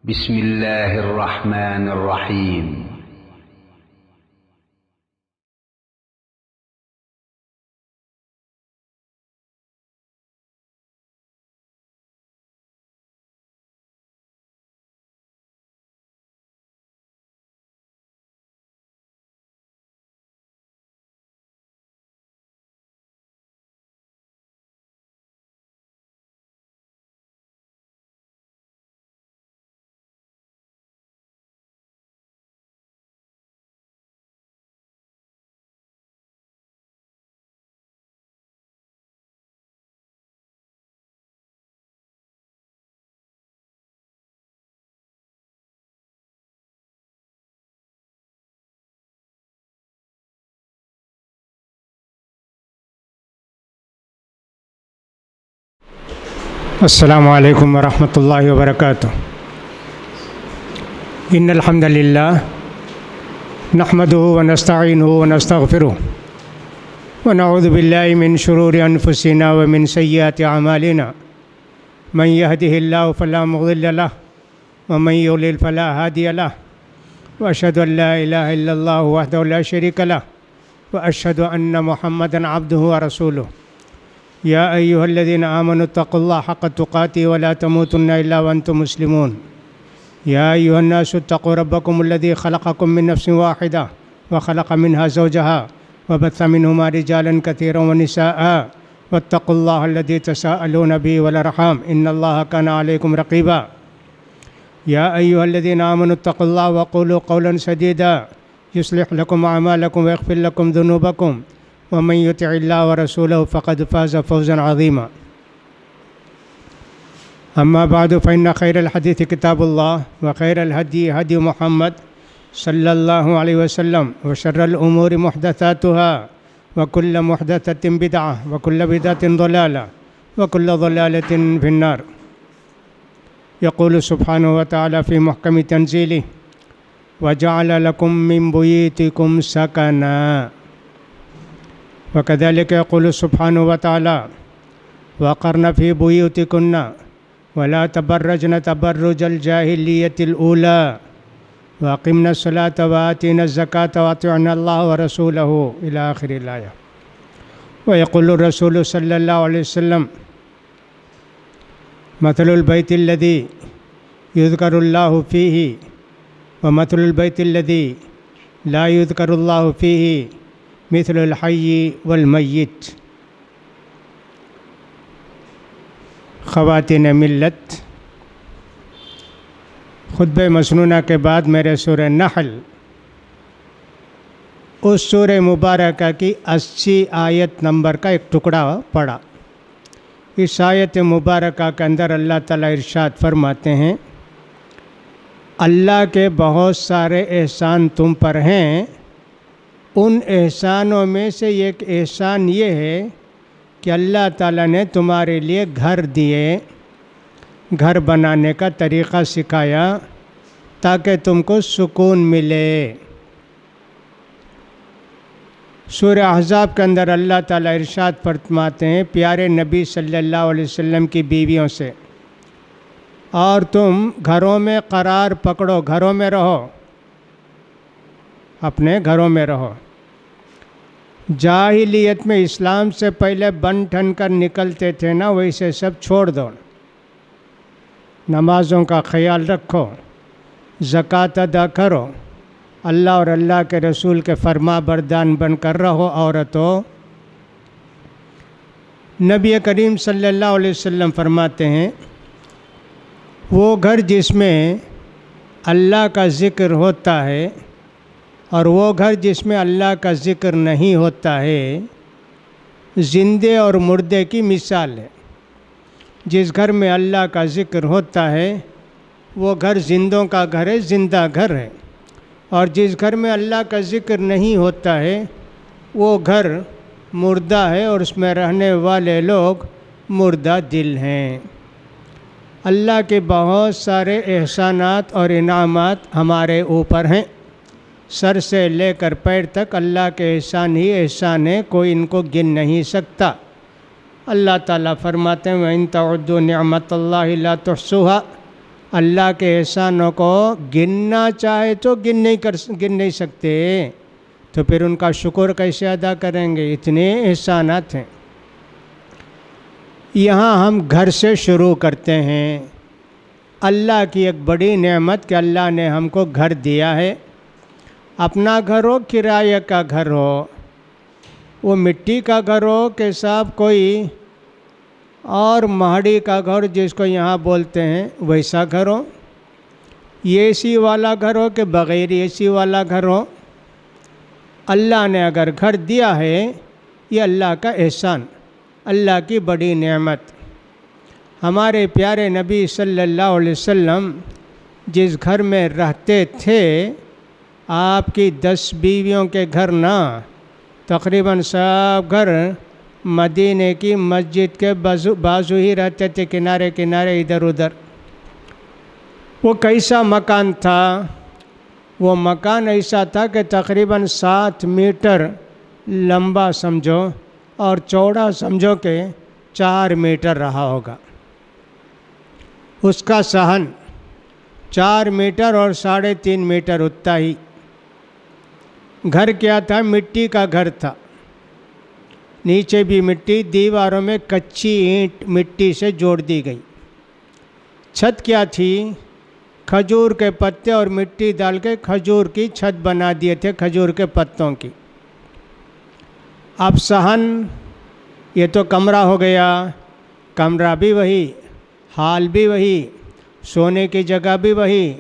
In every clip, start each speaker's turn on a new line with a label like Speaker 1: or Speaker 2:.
Speaker 1: بسم اللہ الرحمن الرحیم۔
Speaker 2: السلام علیکم ورحمۃ اللہ وبرکاتہ۔ ان الحمد للہ نحمده ونستعینه ونستغفره ونعوذ باللہ من شرور انفسنا ومن سیئات اعمالنا من يهده الله فلا مضل له ومن يضلل فلا هادي له واشهد ان لا اله الا الله وحده لا شريك له واشهد ان محمدا عبده ورسوله۔ یا ایہا الذین آمنوا اتقوا اللہ حق تقاته ولا تموتن الا وانتم مسلمون۔ یا ایہا الناس اتقوا ربکم الذی خلقکم من نفس واحدہ وخلق منها زوجها وبث منہما رجالا کثیرا ونساء واتقوا اللہ الذی تساءلون به والارحام ان اللہ کان علیکم رقیبا۔ یا ایہا الذین آمنوا اتقوا اللہ وقولوا قولا سدیدا یصلح لکم اعمالکم ویغفر لکم ذنوبکم ومن يطع الله ورسوله فقد فاز فوزا عظيما۔ أما بعد فإن خير الحديث كتاب الله وخير الهدي هدي محمد صلى الله عليه وسلم وشر الأمور محدثاتها وكل محدثة بدعة وكل بدعة ضلالة وكل ضلالة في النار۔ يقول سبحانه وتعالى في محكم تنزيله وجعل لكم من بيوتكم سكنا، وكذلك يقول سبحانه وتعالى وقرن في بيوتكن ولا تبرجن تبرج الجاهلية الأولى وأقمنا الصلاة وآتينا الزكاة وأطعنا الله ورسوله إلى آخر الآية۔ ويقول الرسول صلى الله عليه وسلم مثل البيت الذي يذكر الله فيه ومثل البيت الذي لا يذكر الله فيه مثل الحی والمیت۔ خواتین ملت، خطبہ مسنونہ کے بعد میرے سورہ نحل اس سورہ مبارکہ کی 80 آیت نمبر کا ایک ٹکڑا پڑھا۔ اس آیت مبارکہ کے اندر اللہ تعالیٰ ارشاد فرماتے ہیں اللہ کے بہت سارے احسان تم پر ہیں، ان احسانوں میں سے ایک احسان یہ ہے کہ اللہ تعالیٰ نے تمہارے لیے گھر دیے، گھر بنانے کا طریقہ سکھایا تاکہ تم کو سکون ملے۔ سورہ احزاب کے اندر اللہ تعالیٰ ارشاد فرماتے ہیں پیارے نبی صلی اللہ علیہ وسلم کی بیویوں سے، اور تم گھروں میں قرار پکڑو، گھروں میں رہو، اپنے گھروں میں رہو۔ جاہلیت میں اسلام سے پہلے بن ٹھن کر نکلتے تھے نا، ویسے سب چھوڑ دو، نمازوں کا خیال رکھو، زکوٰۃ ادا کرو، اللہ اور اللہ کے رسول کے فرما بردار بن کر رہو عورتوں۔ نبی کریم صلی اللہ علیہ وسلم فرماتے ہیں وہ گھر جس میں اللہ کا ذکر ہوتا ہے اور وہ گھر جس میں اللہ کا ذکر نہیں ہوتا ہے زندے اور مردے کی مثال ہے۔ جس گھر میں اللہ کا ذکر ہوتا ہے وہ گھر زندوں کا گھر ہے، زندہ گھر ہے، اور جس گھر میں اللہ کا ذکر نہیں ہوتا ہے وہ گھر مردہ ہے اور اس میں رہنے والے لوگ مردہ دل ہیں۔ اللہ کے بہت سارے احسانات اور انعامات ہمارے اوپر ہیں، سر سے لے کر پیر تک اللہ کے احسان ہی احسان ہے، کوئی ان کو گن نہیں سکتا۔ اللہ تعالیٰ فرماتے ہیں وَإِن تَعُدُّوا نِعْمَةَ اللَّهِ لَا تُحْصُوهَا اللہ کے احسانوں کو گننا چاہے تو گن نہیں سکتے، تو پھر ان کا شکر کیسے ادا کریں گے؟ اتنے احسانات ہیں۔ یہاں ہم گھر سے شروع کرتے ہیں۔ اللہ کی ایک بڑی نعمت کہ اللہ نے ہم کو گھر دیا ہے، اپنا گھر ہو کرایہ کا گھر ہو، وہ مٹی کا گھر ہو کہ صاحب کوئی اور مہڑی کا گھر جس کو یہاں بولتے ہیں ویسا گھر ہو، اے سی والا گھر ہو کہ بغیر اے سی والا گھر ہو، اللہ نے اگر گھر دیا ہے یہ اللہ کا احسان، اللہ کی بڑی نعمت۔ ہمارے پیارے نبی صلی اللہ علیہ وسلم جس گھر میں رہتے تھے، آپ کی 10 بیویوں کے گھر نہ، تقریباً سب گھر مدینے کی مسجد کے بازو ہی رہتے تھے، کنارے کنارے ادھر ادھر۔ وہ کیسا مکان تھا؟ وہ مکان ایسا تھا کہ تقریباً 7 میٹر لمبا سمجھو اور چوڑا سمجھو کہ 4 میٹر رہا ہوگا۔ اس کا صحن 4 میٹر اور 3.5 میٹر اتنا ہی۔ گھر کیا تھا؟ مٹی کا گھر تھا، نیچے بھی مٹی، دیواروں میں کچی اینٹ مٹی سے جوڑ دی گئی۔ چھت کیا تھی؟ کھجور کے پتے اور مٹی ڈال کے کھجور کی چھت بنا دیے تھے، کھجور کے پتوں کی۔ اب صحن، یہ تو کمرہ ہو گیا، کمرہ بھی وہی، ہال بھی وہی، سونے کی جگہ بھی وہی،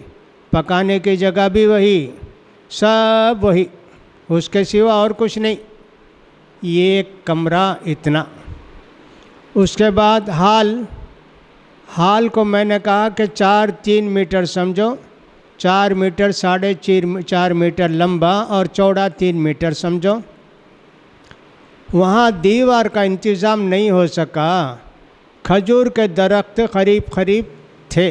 Speaker 2: پکانے کی جگہ بھی وہی، سب وہی، اس کے سوا اور کچھ نہیں۔ یہ ایک کمرہ اتنا۔ اس کے بعد ہال کو میں نے کہا کہ 3 میٹر سمجھو، 4 میٹر 4.5 میٹر لمبا اور چوڑا 3 میٹر سمجھو۔ وہاں دیوار کا انتظام نہیں ہو سکا، کھجور کے درخت قریب تھے۔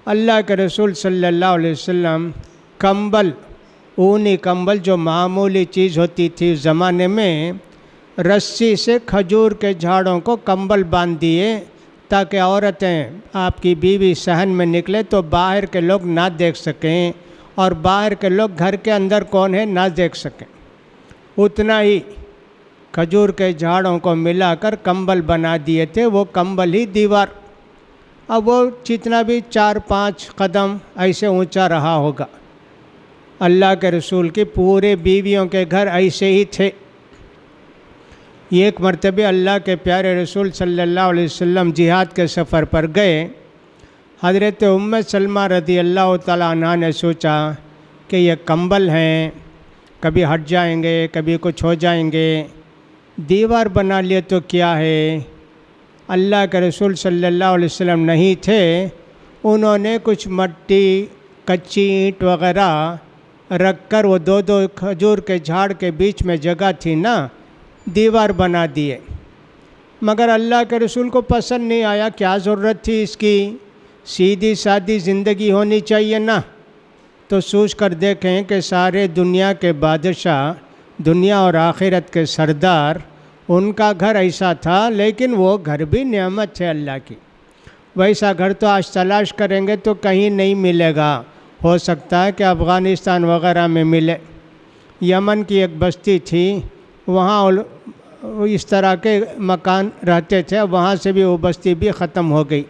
Speaker 2: اللہ کے رسول صلی اللہ علیہ وسلم کمبل، اونی کمبل جو معمولی چیز ہوتی تھی اس زمانے میں، رسی سے کھجور کے جھاڑوں کو کمبل باندھ دیے تاکہ عورتیں، آپ کی بیوی صحن میں نکلے تو باہر کے لوگ نہ دیکھ سکیں اور باہر کے لوگ گھر کے اندر کون ہے نہ دیکھ سکیں۔ اتنا ہی کھجور کے جھاڑوں کو ملا کر کمبل بنا دیے تھے، وہ کمبل ہی دیوار۔ اب وہ جتنا بھی 4-5 قدم ایسے اونچا رہا ہوگا۔ اللہ کے رسول کی پورے بیویوں کے گھر ایسے ہی تھے۔ ایک مرتبہ اللہ کے پیارے رسول صلی اللہ علیہ وسلم جہاد کے سفر پر گئے۔ حضرت ام سلمہ رضی اللہ تعالیٰ عنہ نے سوچا کہ یہ کمبل ہیں، کبھی ہٹ جائیں گے، کبھی کچھ ہو جائیں گے، دیوار بنا لیے تو کیا ہے۔ اللہ کے رسول صلی اللہ علیہ وسلم نہیں تھے، انہوں نے کچھ مٹی، کچی اینٹ وغیرہ رکھ کر وہ 2 کھجور کے جھاڑ کے بیچ میں جگہ تھی نا، دیوار بنا دیے۔ مگر اللہ کے رسول کو پسند نہیں آیا، کیا ضرورت تھی اس کی، سیدھی سادی زندگی ہونی چاہیے نا۔ تو سوچ کر دیکھیں کہ سارے دنیا کے بادشاہ، دنیا اور آخرت کے سردار، ان کا گھر ایسا تھا، لیکن وہ گھر بھی نعمت ہے اللہ کی۔ ویسا گھر تو آج تلاش کریں گے تو کہیں نہیں ملے گا، ہو سکتا ہے کہ افغانستان وغیرہ میں ملے۔ یمن کی ایک بستی تھی، وہاں اس طرح کے مکان رہتے تھے، وہاں سے بھی وہ بستی بھی ختم ہو گئی۔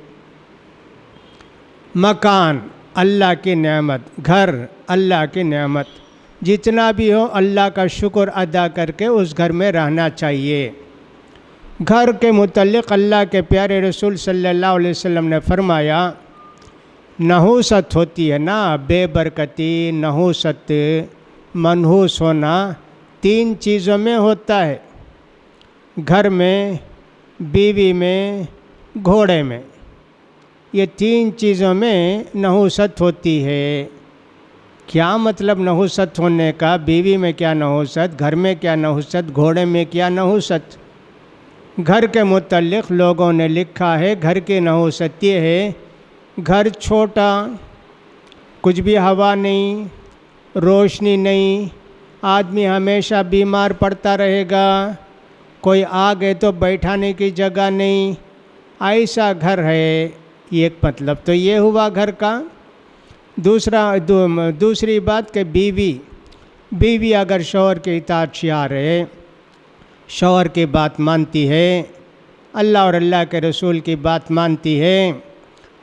Speaker 2: مکان اللہ کی نعمت، گھر اللہ کی نعمت، جتنا بھی ہو اللہ کا شکر ادا کر کے اس گھر میں رہنا چاہیے۔ گھر کے متعلق اللہ کے پیارے رسول صلی اللہ علیہ وسلم نے فرمایا، نحوست ہوتی ہے نا، بے برکتی، نحوست، منحوس ہونا 3 چیزوں میں ہوتا ہے، گھر میں، بیوی میں، گھوڑے میں۔ یہ 3 چیزوں میں نحوست ہوتی ہے۔ کیا مطلب نحوست ہونے کا؟ بیوی میں کیا نحوست، گھر میں کیا نحوست، گھوڑے میں کیا نحوست؟ گھر کے متعلق لوگوں نے لکھا ہے، گھر کی نحوست یہ ہے، گھر چھوٹا، کچھ بھی ہوا نہیں، روشنی نہیں، آدمی ہمیشہ بیمار پڑتا رہے گا، کوئی آ گئے تو بیٹھانے کی جگہ نہیں، ایسا گھر ہے، ایک مطلب تو یہ ہوا گھر کا۔ دوسری بات کہ بیوی اگر شوہر کی اطاعت شعار ہے، شوہر کی بات مانتی ہے، اللہ اور اللہ کے رسول کی بات مانتی ہے،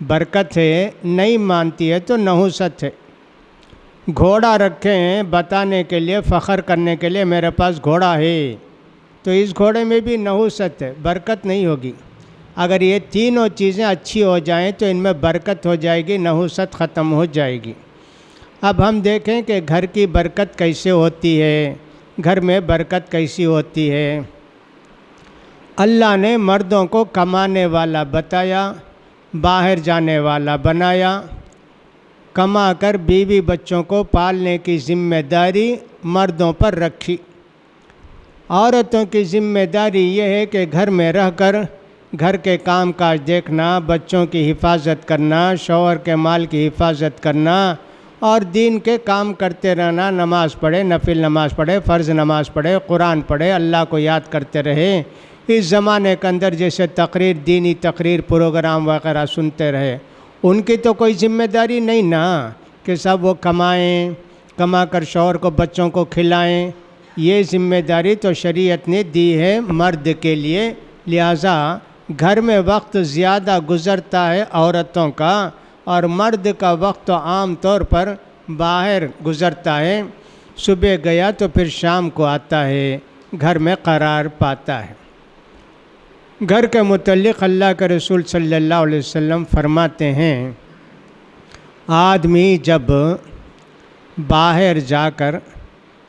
Speaker 2: برکت ہے، نہیں مانتی ہے تو نحوست ہے۔ گھوڑا رکھے ہیں بتانے کے لیے، فخر کرنے کے لیے میرے پاس گھوڑا ہے، تو اس گھوڑے میں بھی نحوست ہے، برکت نہیں ہوگی۔ اگر یہ تینوں چیزیں اچھی ہو جائیں تو ان میں برکت ہو جائے گی، نحوست ختم ہو جائے گی۔ اب ہم دیکھیں کہ گھر کی برکت کیسے ہوتی ہے، گھر میں برکت کیسی ہوتی ہے۔ اللہ نے مردوں کو کمانے والا بتایا، باہر جانے والا بنایا، کما کر بیوی بچوں کو پالنے کی ذمہ داری مردوں پر رکھی۔ عورتوں کی ذمہ داری یہ ہے کہ گھر میں رہ کر گھر کے کام کاج دیکھنا، بچوں کی حفاظت کرنا، شوہر کے مال کی حفاظت کرنا اور دین کے کام کرتے رہنا، نماز پڑھے، نفل نماز پڑھے، فرض نماز پڑھے، قرآن پڑھے، اللہ کو یاد کرتے رہے۔ اس زمانے کے اندر جیسے تقریر، دینی تقریر، پروگرام وغیرہ سنتے رہے، ان کی تو کوئی ذمہ داری نہیں نا کہ سب وہ کمائیں، کما کر شوہر کو بچوں کو کھلائیں۔ یہ ذمہ داری تو شریعت نے دی ہے مرد کے لیے، لہٰذا گھر میں وقت زیادہ گزرتا ہے عورتوں کا، اور مرد کا وقت عام طور پر باہر گزرتا ہے، صبح گیا تو پھر شام کو آتا ہے، گھر میں قرار پاتا ہے۔ گھر کے متعلق اللہ کے رسول صلی اللہ علیہ وسلم فرماتے ہیں، آدمی جب باہر جا کر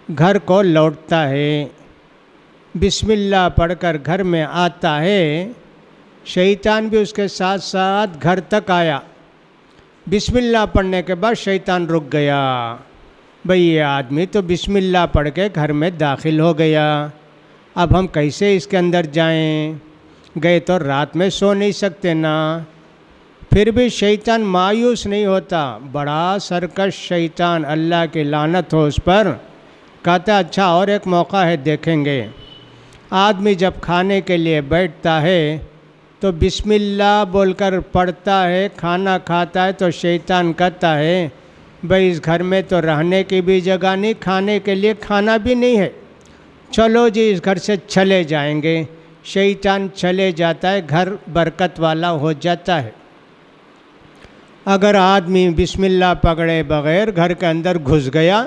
Speaker 2: گھر کو لوٹتا ہے، بسم اللہ پڑھ کر گھر میں آتا ہے، شیطان بھی اس کے ساتھ ساتھ گھر تک آیا، بسم اللہ پڑھنے کے بعد شیطان رک گیا، بھئی یہ آدمی تو بسم اللہ پڑھ کے گھر میں داخل ہو گیا، اب ہم کیسے اس کے اندر جائیں؟ گئے تو رات میں سو نہیں سکتے نا۔ پھر بھی شیطان مایوس نہیں ہوتا، بڑا سرکش شیطان، اللہ کی لعنت ہو اس پر، کہتا ہے اچھا اور ایک موقع ہے، دیکھیں گے۔ آدمی جب کھانے کے لیے بیٹھتا ہے تو بسم اللہ بول کر پڑھتا ہے، کھانا کھاتا ہے تو شیطان کہتا ہے بھئی اس گھر میں تو رہنے کی بھی جگہ نہیں، کھانے کے لیے کھانا بھی نہیں ہے، چلو جی اس گھر سے چلے جائیں گے۔ شیطان چلے جاتا ہے، گھر برکت والا ہو جاتا ہے۔ اگر آدمی بسم اللہ پکڑے بغیر گھر کے اندر گھس گیا،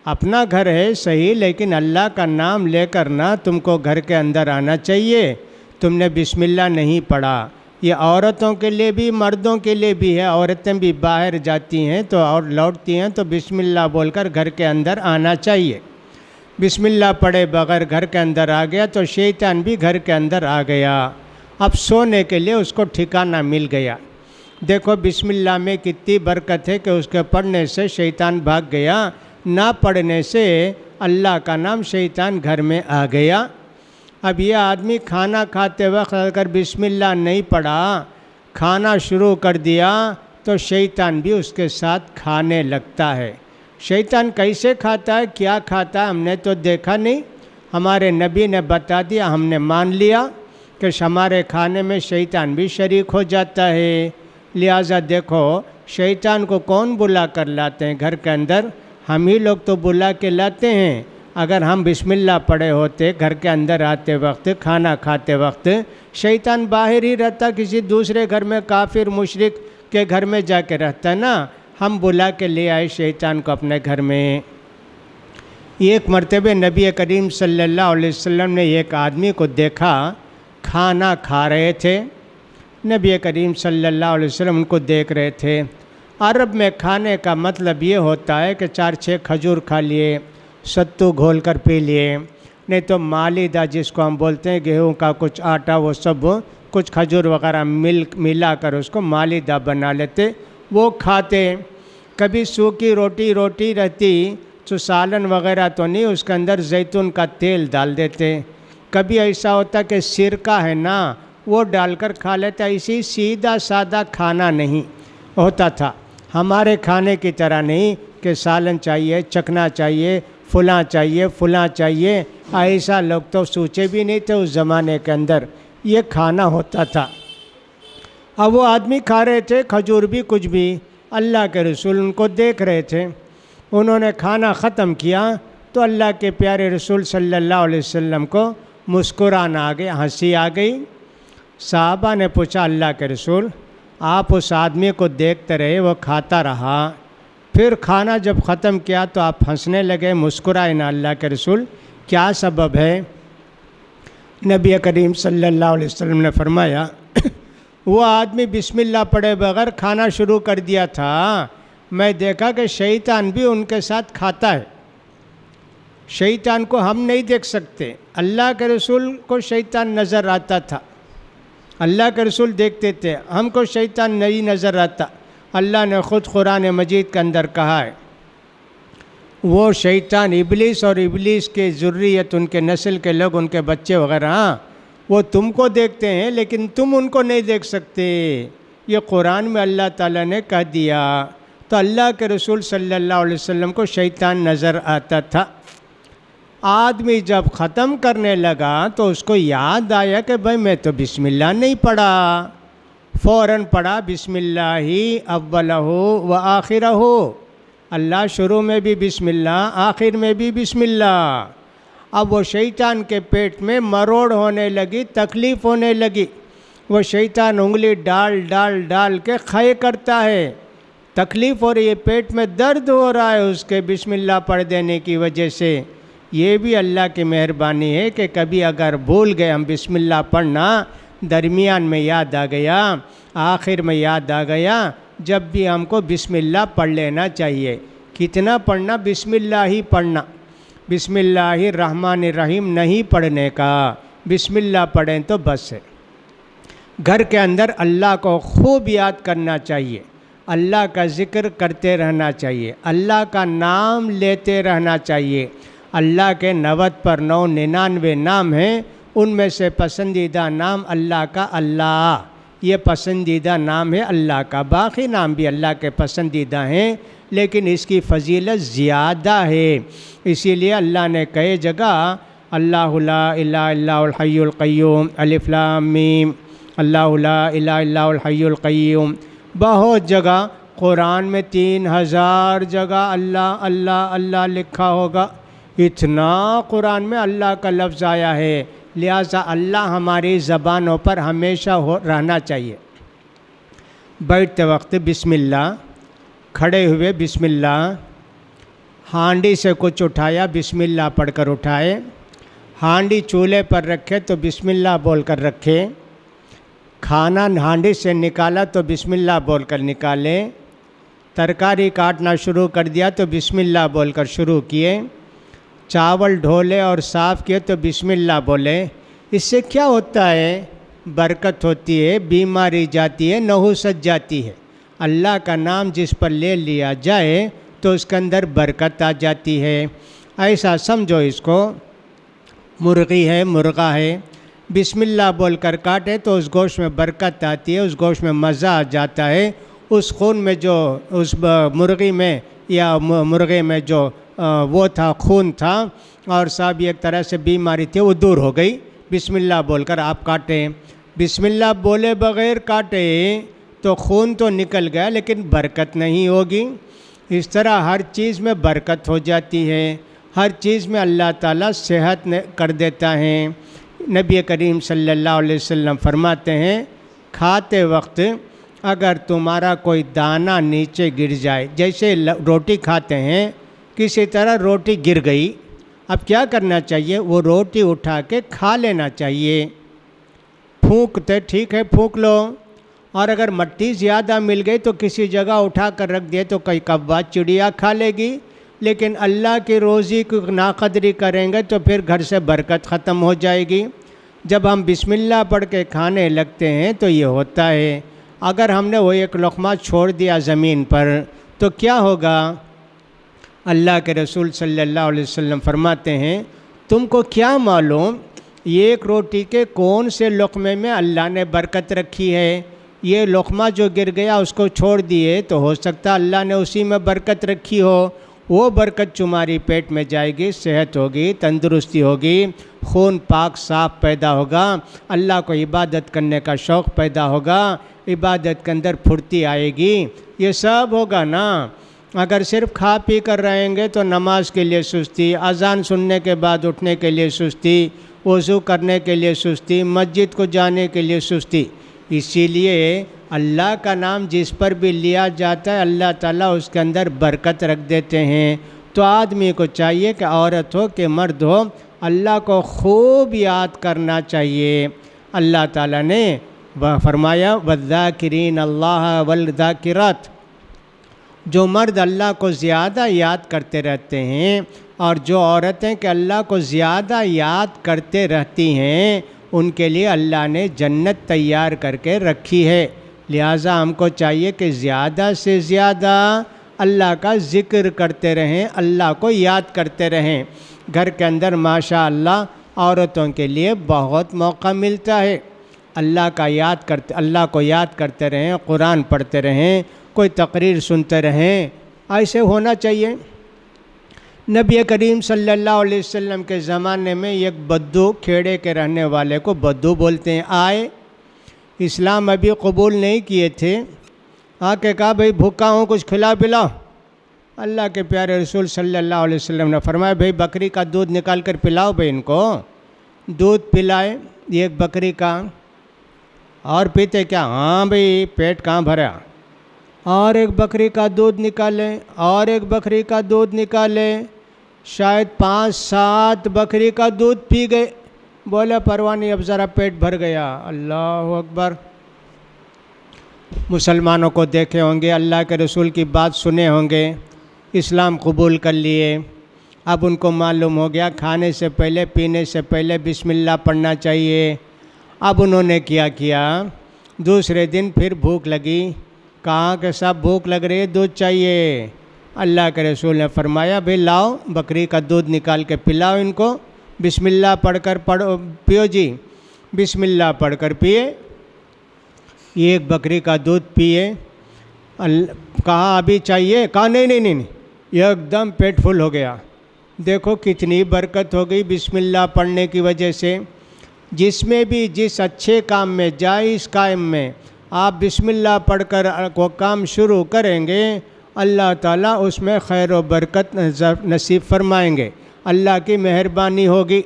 Speaker 2: اپنا گھر ہے صحیح، لیکن اللہ کا نام لے کر نہ تم کو گھر کے اندر آنا چاہیے، تم نے بسم اللہ نہیں پڑھا۔ یہ عورتوں کے لیے بھی مردوں کے لیے بھی ہے، عورتیں بھی باہر جاتی ہیں تو اور لوٹتی ہیں تو بسم اللہ بول کر گھر کے اندر آنا چاہیے۔ بسم اللہ پڑھے بغیر گھر کے اندر آ گیا تو شیطان بھی گھر کے اندر آ گیا، اب سونے کے لیے اس کو ٹھکانہ مل گیا۔ دیکھو بسم اللہ میں کتنی برکت ہے کہ اس کے پڑھنے سے شیطان بھاگ گیا، نہ پڑھنے سے اللہ کا نام شیطان گھر میں آ گیا۔ اب یہ آدمی کھانا کھاتے وقت اگر بسم اللہ نہیں پڑھا، کھانا شروع کر دیا تو شیطان بھی اس کے ساتھ کھانے لگتا ہے۔ شیطان کیسے کھاتا ہے، کیا کھاتا ہے ہم نے تو دیکھا نہیں، ہمارے نبی نے بتا دیا، ہم نے مان لیا کہ ہمارے کھانے میں شیطان بھی شریک ہو جاتا ہے۔ لہٰذا دیکھو شیطان کو کون بلا کر لاتے ہیں گھر کے اندر؟ ہم ہی لوگ تو بلا کے لاتے ہیں۔ اگر ہم بسم اللہ پڑھے ہوتے گھر کے اندر آتے وقت، کھانا کھاتے وقت، شیطان باہر ہی رہتا، کسی دوسرے گھر میں کافر مشرک کے گھر میں جا کے رہتا نا، ہم بلا کے لے آئے شیطان کو اپنے گھر میں۔ ایک مرتبہ نبی کریم صلی اللہ علیہ وسلم نے ایک آدمی کو دیکھا، کھانا کھا رہے تھے، نبی کریم صلی اللہ علیہ وسلم ان کو دیکھ رہے تھے۔ عرب میں کھانے کا مطلب یہ ہوتا ہے کہ 4-6 کھجور کھا لیے، ستو گھول کر پی لیے، نہیں تو مالیدہ جس کو ہم بولتے ہیں، گیہوں کا کچھ آٹا، وہ سب کچھ کھجور وغیرہ ملا کر اس کو مالیدہ بنا لیتے، وہ کھاتے۔ کبھی سوکھی روٹی رہتی تو سالن وغیرہ تو نہیں، اس کے اندر زیتون کا تیل ڈال دیتے۔ کبھی ایسا ہوتا کہ سرکہ ہے نا، وہ ڈال کر کھا لیتا۔ اسی سیدھا سادہ کھانا نہیں ہوتا تھا، ہمارے کھانے کی طرح نہیں کہ سالن چاہیے، چکنا چاہیے، فلاں چاہیے، ایسا لوگ تو سوچے بھی نہیں تھے اس زمانے کے اندر، یہ کھانا ہوتا تھا۔ اب وہ آدمی کھا رہے تھے کھجور بھی کچھ بھی، اللہ کے رسول ان کو دیکھ رہے تھے۔ انہوں نے کھانا ختم کیا تو اللہ کے پیارے رسول صلی اللہ علیہ وسلم کو مسکرانا آ گیا، ہنسی آ گئی۔ صحابہ نے پوچھا اللہ کے رسول آپ اس آدمی کو دیکھتے رہے، وہ کھاتا رہا، پھر کھانا جب ختم کیا تو آپ ہنسنے لگے، مسکرائے نا اللہ کے رسول، کیا سبب ہے؟ نبی کریم صلی اللہ علیہ وسلم نے فرمایا وہ آدمی بسم اللہ پڑھے بغیر کھانا شروع کر دیا تھا، میں دیکھا کہ شیطان بھی ان کے ساتھ کھاتا ہے۔ شیطان کو ہم نہیں دیکھ سکتے، اللہ کے رسول کو شیطان نظر آتا تھا، اللہ کے رسول دیکھتے تھے، ہم کو شیطان نہیں نظر آتا۔ اللہ نے خود قرآن مجید کے اندر کہا ہے وہ شیطان ابلیس اور ابلیس کے ذریت، ان کے نسل کے لوگ، ان کے بچے وغیرہ، وہ تم کو دیکھتے ہیں لیکن تم ان کو نہیں دیکھ سکتے، یہ قرآن میں اللہ تعالیٰ نے کہہ دیا۔ تو اللہ کے رسول صلی اللہ علیہ وسلم کو شیطان نظر آتا تھا۔ آدمی جب ختم کرنے لگا تو اس کو یاد آیا کہ بھائی میں تو بسم اللہ نہیں پڑھا، فوراً پڑھا بسم اللہ اولہ و آخرہ، اللہ شروع میں بھی بسم اللہ، آخر میں بھی بسم اللہ۔ اب وہ شیطان کے پیٹ میں مروڑ ہونے لگی، تکلیف ہونے لگی، وہ شیطان انگلی ڈال ڈال ڈال کے کھائے کرتا ہے، تکلیف ہو رہی ہے، پیٹ میں درد ہو رہا ہے اس کے بسم اللہ پڑھ دینے کی وجہ سے۔ یہ بھی اللہ کی مہربانی ہے کہ کبھی اگر بھول گئے ہم بسم اللہ پڑھنا، درمیان میں یاد آ گیا، آخر میں یاد آ گیا، جب بھی ہم کو بسم اللہ پڑھ لینا چاہیے۔ کتنا پڑھنا؟ بسم اللہ ہی پڑھنا، بسم اللہ الرحمن الرحیم نہیں پڑھنے کا، بسم اللہ پڑھیں تو بس ہے۔ گھر کے اندر اللہ کو خوب یاد کرنا چاہیے، اللہ کا ذکر کرتے رہنا چاہیے، اللہ کا نام لیتے رہنا چاہیے۔ اللہ کے 99 نام ہیں، ان میں سے پسندیدہ نام اللہ کا اللہ، یہ پسندیدہ نام ہے اللہ کا۔ باقی نام بھی اللہ کے پسندیدہ ہیں لیکن اس کی فضیلت زیادہ ہے، اسی لیے اللہ نے کئی جگہ اللہ لا الہ الا الحی القیوم، الف لام میم، اللہ لا الہ الا الحی القیوم، بہت جگہ قرآن میں 3000 جگہ اللہ اللہ اللہ لکھا ہوگا، اتنا قرآن میں اللہ کا لفظ آیا ہے، لہٰذا اللہ ہماری زبانوں پر ہمیشہ رہنا چاہیے۔ بیٹھتے وقت بسم اللہ، کھڑے ہوئے بسم اللہ، ہانڈی سے کچھ اٹھایا بسم اللہ پڑھ کر اٹھائے، ہانڈی چولہے پر رکھے تو بسم اللہ بول کر رکھے، کھانا ہانڈی سے نکالا تو بسم اللہ بول کر نکالے، ترکاری کاٹنا شروع کر دیا تو بسم اللہ بول کر شروع کیے، چاول ڈھولے اور صاف کیے تو بسم اللہ بولے۔ اس سے کیا ہوتا ہے؟ برکت ہوتی ہے، بیماری جاتی ہے، نحوست جاتی ہے۔ اللہ کا نام جس پر لے لیا جائے تو اس کے اندر برکت آ جاتی ہے۔ ایسا سمجھو اس کو مرغی ہے، مرغا ہے، بسم اللہ بول کر کاٹے تو اس گوشت میں برکت آتی ہے، اس گوشت میں مزہ آ جاتا ہے، اس خون میں جو اس مرغی میں یا مرغے میں جو وہ تھا، خون تھا اور سب ایک طرح سے بیماری تھی، وہ دور ہو گئی۔ بسم اللہ بول کر آپ کاٹیں، بسم اللہ بولے بغیر کاٹے تو خون تو نکل گیا لیکن برکت نہیں ہوگی۔ اس طرح ہر چیز میں برکت ہو جاتی ہے، ہر چیز میں اللہ تعالیٰ صحت کر دیتا ہے۔ نبی کریم صلی اللہ علیہ وسلم فرماتے ہیں کھاتے وقت اگر تمہارا کوئی دانہ نیچے گر جائے، جیسے روٹی کھاتے ہیں کسی طرح روٹی گر گئی، اب کیا کرنا چاہیے؟ وہ روٹی اٹھا کے کھا لینا چاہیے۔ پھونکتے ٹھیک ہے پھونک لو، اور اگر مٹی زیادہ مل گئی تو کسی جگہ اٹھا کر رکھ دیے تو کئی کبا چڑیا کھا لے گی، لیکن اللہ کی روزی کی ناقدری کریں گے تو پھر گھر سے برکت ختم ہو جائے گی۔ جب ہم بسم اللہ پڑھ کے کھانے لگتے ہیں تو یہ ہوتا ہے۔ اگر ہم نے وہ ایک لقمہ چھوڑ دیا زمین پر تو کیا ہوگا؟ اللہ کے رسول صلی اللہ علیہ وسلم فرماتے ہیں تم کو کیا معلوم یہ ایک روٹی کے کون سے لقمے میں اللہ نے برکت رکھی ہے؟ یہ لقمہ جو گر گیا اس کو چھوڑ دیے تو ہو سکتا اللہ نے اسی میں برکت رکھی ہو، وہ برکت تمہاری پیٹ میں جائے گی، صحت ہوگی، تندرستی ہوگی، خون پاک صاف پیدا ہوگا، اللہ کو عبادت کرنے کا شوق پیدا ہوگا، عبادت کے اندر پھرتی آئے گی، یہ سب ہوگا نا۔ اگر صرف کھا پی کر رہیں گے تو نماز کے لیے سستی، اذان سننے کے بعد اٹھنے کے لیے سستی، وضو کرنے کے لیے سستی، مسجد کو جانے کے لیے سستی۔ اسی لیے اللہ کا نام جس پر بھی لیا جاتا ہے اللہ تعالیٰ اس کے اندر برکت رکھ دیتے ہیں۔ تو آدمی کو چاہیے کہ عورت ہو کہ مرد ہو، اللہ کو خوب یاد کرنا چاہیے۔ اللہ تعالیٰ نے فرمایا والذاکرین اللہ والذاکرات، جو مرد اللہ کو زیادہ یاد کرتے رہتے ہیں اور جو عورتیں کہ اللہ کو زیادہ یاد کرتے رہتی ہیں، ان کے لیے اللہ نے جنت تیار کر کے رکھی ہے۔ لہٰذا ہم کو چاہیے کہ زیادہ سے زیادہ اللہ کا ذکر کرتے رہیں، اللہ کو یاد کرتے رہیں۔ گھر کے اندر ماشاء اللہ عورتوں کے لیے بہت موقع ملتا ہے، اللہ کو یاد کرتے رہیں، قرآن پڑھتے رہیں، کوئی تقریر سنتے رہیں، ایسے ہونا چاہیے۔ نبی کریم صلی اللہ علیہ وسلم کے زمانے میں ایک بدو، کھیڑے کے رہنے والے کو بدو بولتے ہیں، آئے، اسلام ابھی قبول نہیں کیے تھے، آ کے کہا بھئی بھوکا ہوں، کچھ کھلا پلاؤ۔ اللہ کے پیارے رسول صلی اللہ علیہ وسلم نے فرمایا بھئی بکری کا دودھ نکال کر پلاؤ بھئی ان کو۔ دودھ پلائے ایک بکری کا، اور پیتے کیا؟ ہاں بھئی پیٹ کہاں بھرا۔ اور ایک بکری کا دودھ نکالے، اور ایک بکری کا دودھ نکالے، شاید 5-7 بکری کا دودھ پی گئے۔ بولے پرواہ نہیں، اب ذرا پیٹ بھر گیا۔ اللہ اکبر۔ مسلمانوں کو دیکھے ہوں گے، اللہ کے رسول کی بات سنے ہوں گے، اسلام قبول کر لیے، اب ان کو معلوم ہو گیا کھانے سے پہلے، پینے سے پہلے بسم اللہ پڑھنا چاہیے۔ اب انہوں نے کیا دوسرے دن پھر بھوک لگی، کہا کہ صاحب بھوک لگ رہی ہے، دودھ چاہیے۔ اللہ کے رسول نے فرمایا بھئی لاؤ بکری کا دودھ نکال کے پلاؤ ان کو، بسم اللہ پڑھ کر پیو جی، بسم اللہ پڑھ کر پیے۔ ایک بکری کا دودھ پیے، کہا ابھی چاہیے، کہا نہیں، ایک دم پیٹ فل ہو گیا۔ دیکھو کتنی برکت ہو گئی بسم اللہ پڑھنے کی وجہ سے۔ جس میں بھی جس اچھے کام میں، جائز کام میں آپ بسم اللہ پڑھ کر وہ کام شروع کریں گے، اللہ تعالیٰ اس میں خیر و برکت نصیب فرمائیں گے، اللہ کی مہربانی ہوگی۔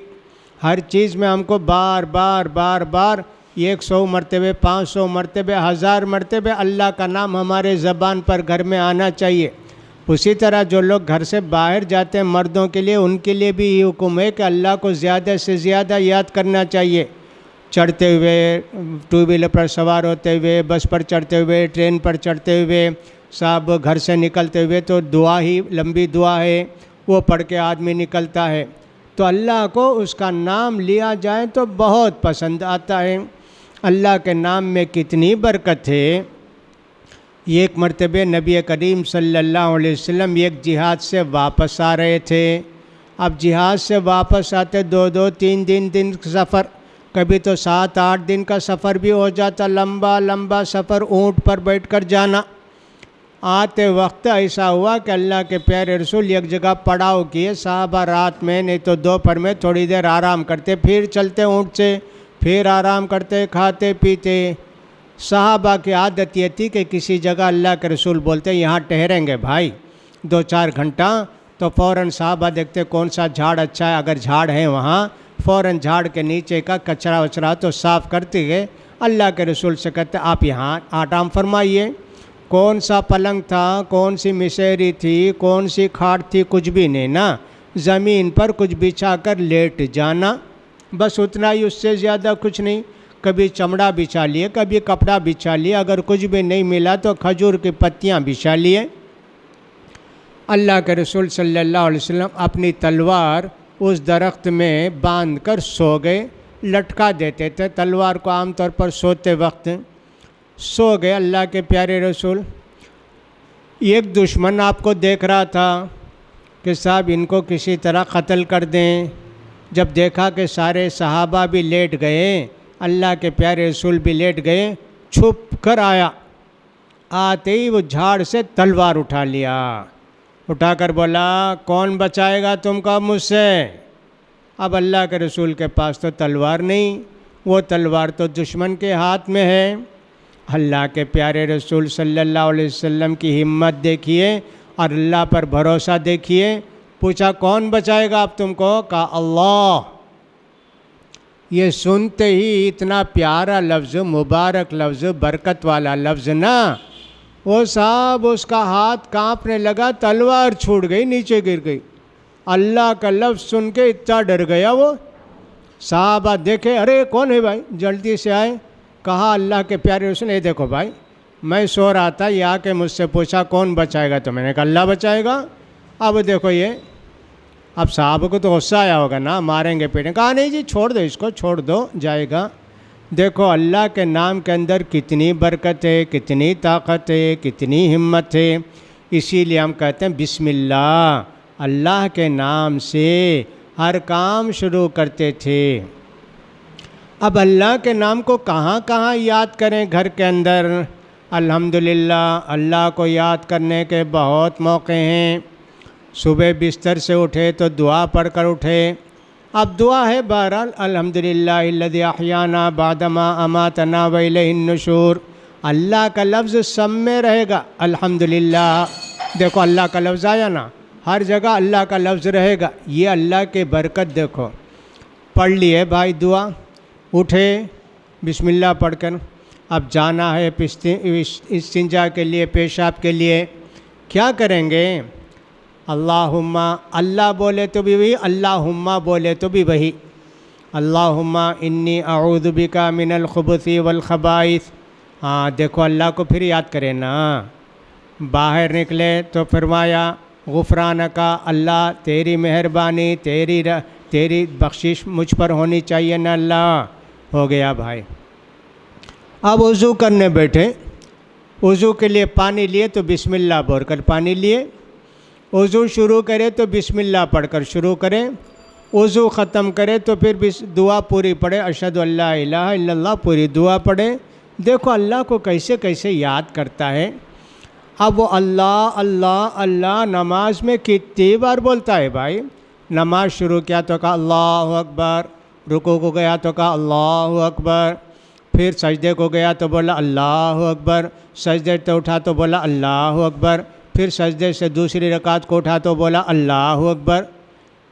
Speaker 2: ہر چیز میں ہم کو بار بار 100 مرتبہ، 500 مرتبہ، 1000 مرتبہ اللہ کا نام ہمارے زبان پر گھر میں آنا چاہیے۔ اسی طرح جو لوگ گھر سے باہر جاتے ہیں مردوں کے لیے، ان کے لیے بھی یہ حکم ہے کہ اللہ کو زیادہ سے زیادہ یاد کرنا چاہیے۔ چڑھتے ہوئے، 2 ویلر پر سوار ہوتے ہوئے، بس پر چڑھتے ہوئے، ٹرین پر چڑھتے ہوئے، صاحب گھر سے نکلتے ہوئے تو دعا ہی لمبی دعا ہے، وہ پڑھ کے آدمی نکلتا ہے۔ تو اللہ کو اس کا نام لیا جائے تو بہت پسند آتا ہے۔ اللہ کے نام میں کتنی برکت ہے۔ ایک مرتبہ نبی کریم صلی اللہ علیہ وسلم ایک جہاد سے واپس آ رہے تھے۔ اب جہاد سے واپس آتے 2 3 دن سفر، کبھی تو 7-8 دن کا سفر بھی ہو جاتا، لمبا سفر، اونٹ پر بیٹھ کر جانا۔ آتے وقت ایسا ہوا کہ اللہ کے پیارے رسول ایک جگہ پڑاؤ کیے، صحابہ رات میں نہیں تو دوپہر میں تھوڑی دیر آرام کرتے، پھر چلتے اونٹ سے، پھر آرام کرتے، کھاتے پیتے۔ صحابہ کی عادت یہ تھی کہ کسی جگہ اللہ کے رسول بولتے یہاں ٹھہریں گے بھائی 2-4 گھنٹہ، تو فوراً صحابہ دیکھتے کون سا جھاڑ اچھا ہے، اگر جھاڑ ہے وہاں فوراً جھاڑ کے نیچے کا کچرا وچرا تو صاف کرتے گئے۔ اللہ کے رسول سے کہتے آپ یہاں آرام فرمائیے۔ کون سا پلنگ تھا، کون سی مسیری تھی، کون سی کھاٹ تھی، کچھ بھی نہیں نا، زمین پر کچھ بچھا کر لیٹ جانا، بس اتنا ہی، اس سے زیادہ کچھ نہیں۔ کبھی چمڑا بچھا لیے، کبھی کپڑا بچھا لیے، اگر کچھ بھی نہیں ملا تو کھجور کی پتیاں بچھا لیے۔ اللہ کے رسول صلی اللہ علیہ وسلم اپنی تلوار اس درخت میں باندھ کر سو گئے، لٹکا دیتے تھے تلوار کو، عام طور پر سوتے وقت سو گئے اللہ کے پیارے رسول۔ ایک دشمن آپ کو دیکھ رہا تھا کہ صاحب ان کو کسی طرح قتل کر دیں۔ جب دیکھا کہ سارے صحابہ بھی لیٹ گئے، اللہ کے پیارے رسول بھی لیٹ گئے، چھپ کر آیا، آتے ہی وہ جھاڑ سے تلوار اٹھا لیا، اٹھا کر بولا کون بچائے گا تم کو مجھ سے؟ اب اللہ کے رسول کے پاس تو تلوار نہیں، وہ تلوار تو دشمن کے ہاتھ میں ہے۔ اللہ کے پیارے رسول صلی اللہ علیہ وسلم کی ہمت دیکھیے اور اللہ پر بھروسہ دیکھیے۔ پوچھا کون بچائے گا اب تم کو؟ کہا اللہ۔ یہ سنتے ہی اتنا پیارا لفظ، مبارک لفظ، برکت والا لفظ نا، وہ صاحب اس کا ہاتھ کانپنے لگا، تلوار چھوٹ گئی، نیچے گر گئی۔ اللہ کا لفظ سن کے اتنا ڈر گیا وہ۔ صحابہ دیکھے، ارے کون ہے بھائی؟ جلدی سے آئے۔ کہا اللہ کے پیارے رسول، یہ دیکھو بھائی میں سو رہا تھا، یہ آ کے مجھ سے پوچھا کون بچائے گا، تو میں نے کہا اللہ بچائے گا۔ اب دیکھو یہ، اب صحابہ کو تو غصہ آیا ہوگا نا، ماریں گے پیٹیں۔ کہا نہیں جی چھوڑ دو اس کو، چھوڑ دو، جائے گا۔ دیکھو اللہ کے نام کے اندر کتنی برکت ہے، کتنی طاقت ہے، کتنی ہمت ہے۔ اسی لیے ہم کہتے ہیں بسم اللہ، اللہ کے نام سے ہر کام شروع کرتے تھے۔ اب اللہ کے نام کو کہاں کہاں یاد کریں گھر کے اندر؟ الحمدللہ اللہ کو یاد کرنے کے بہت موقع ہیں۔ صبح بستر سے اٹھے تو دعا پڑھ کر اٹھے۔ اب دعا ہے بہرحال، الحمدللہ الذی احیانا بعدما اماتنا والیہ النشور۔ اللہ کا لفظ سب میں رہے گا، الحمدللہ۔ دیکھو اللہ کا لفظ آیا نا، ہر جگہ اللہ کا لفظ رہے گا، یہ اللہ کے برکت دیکھو۔ پڑھ لیے بھائی دعا، اٹھے بسم اللہ پڑھ کر، اب جانا ہے استنجا کے لیے، پیشاب کے لیے۔ کیا کریں گے؟ اللہم، اللہ بولے تو بھی وہی، اللہم بولے تو بھی وہی، اللہم انی اعوذ بک من الخبث والخبائث۔ ہاں دیکھو اللہ کو پھر یاد کرے نا۔ باہر نکلے تو فرمایا غفرانک، اللہ تیری مہربانی، تیری بخشش مجھ پر ہونی چاہیے نا اللہ۔ ہو گیا بھائی۔ اب وضو کرنے بیٹھے، وضو کے لیے پانی لیے تو بسم اللہ بول کر پانی لیے، وضو شروع کرے تو بسم اللہ پڑھ کر شروع کریں، وضو ختم کرے تو پھر دعا پوری پڑھے، اشہد ان لا الہ الا اللہ پوری دعا پڑھے۔ دیکھو اللہ کو کیسے کیسے یاد کرتا ہے۔ اب وہ اللہ اللہ اللہ نماز میں کتنی بار بولتا ہے بھائی؟ نماز شروع کیا تو کہا اللہ اکبر، رکوع کو گیا تو کہا اللہ اکبر، پھر سجدے کو گیا تو بولا اللہ اکبر، سجدے تو اٹھا تو بولا اللہ اکبر، پھر سجدے سے دوسری رکعت کو اٹھا تو بولا اللہ اکبر۔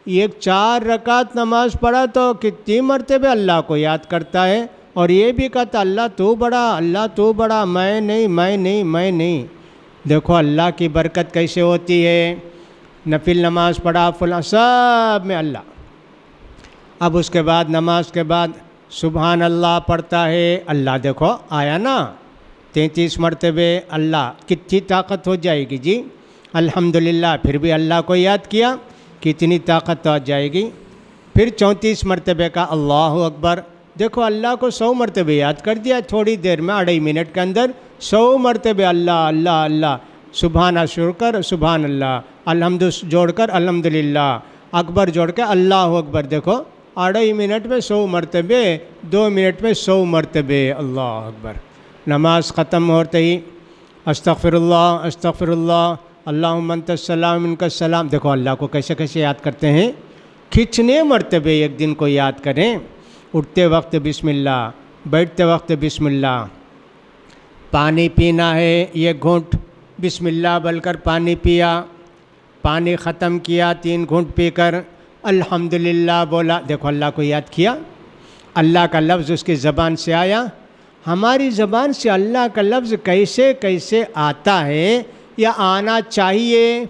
Speaker 2: یہ 4 رکعت نماز پڑھا تو کتنی مرتبہ اللہ کو یاد کرتا ہے، اور یہ بھی کہتا اللہ تو بڑا، اللہ تو بڑا، میں نہیں میں نہیں میں نہیں۔ دیکھو اللہ کی برکت کیسے ہوتی ہے۔ نفل نماز پڑھا فلاں، سب میں اللہ۔ اب اس کے بعد نماز کے بعد سبحان اللہ پڑھتا ہے، اللہ دیکھو آیا نا 33 مرتبہ، اللہ کتنی طاقت ہو جائے گی جی۔ الحمدللہ پھر بھی اللہ کو یاد کیا، کتنی طاقت ہو جائے گی۔ پھر 34 مرتبہ کا اللہ اکبر، دیکھو اللہ کو 100 مرتبہ یاد کر دیا تھوڑی دیر میں، 2.5 منٹ کے اندر 100 مرتبہ اللہ اللہ اللہ، سبحانہ شروع کر سبحان اللہ، الحمد جوڑ کر الحمدللہ، اکبر جوڑ کے اللہ اکبر۔ دیکھو 2.5 منٹ میں 100 مرتبہ، 2 منٹ میں 100 مرتبہ اللہ اکبر۔ نماز ختم ہوتے ہی استغفر اللہ اللہم انت السلام منک السلام۔ دیکھو اللہ کو کیسے کیسے یاد کرتے ہیں، کتنے مرتبہ ایک دن کو یاد کریں۔ اٹھتے وقت بسم اللہ، بیٹھتے وقت بسم اللہ، پانی پینا ہے 1 گھونٹ بسم اللہ بول کر پانی پیا، پانی ختم کیا 3 گھونٹ پی کر الحمدللہ بولا۔ دیکھو اللہ کو یاد کیا، اللہ کا لفظ اس کی زبان سے آیا۔ ہماری زبان سے اللہ کا لفظ کیسے کیسے آتا ہے یا آنا چاہیے؟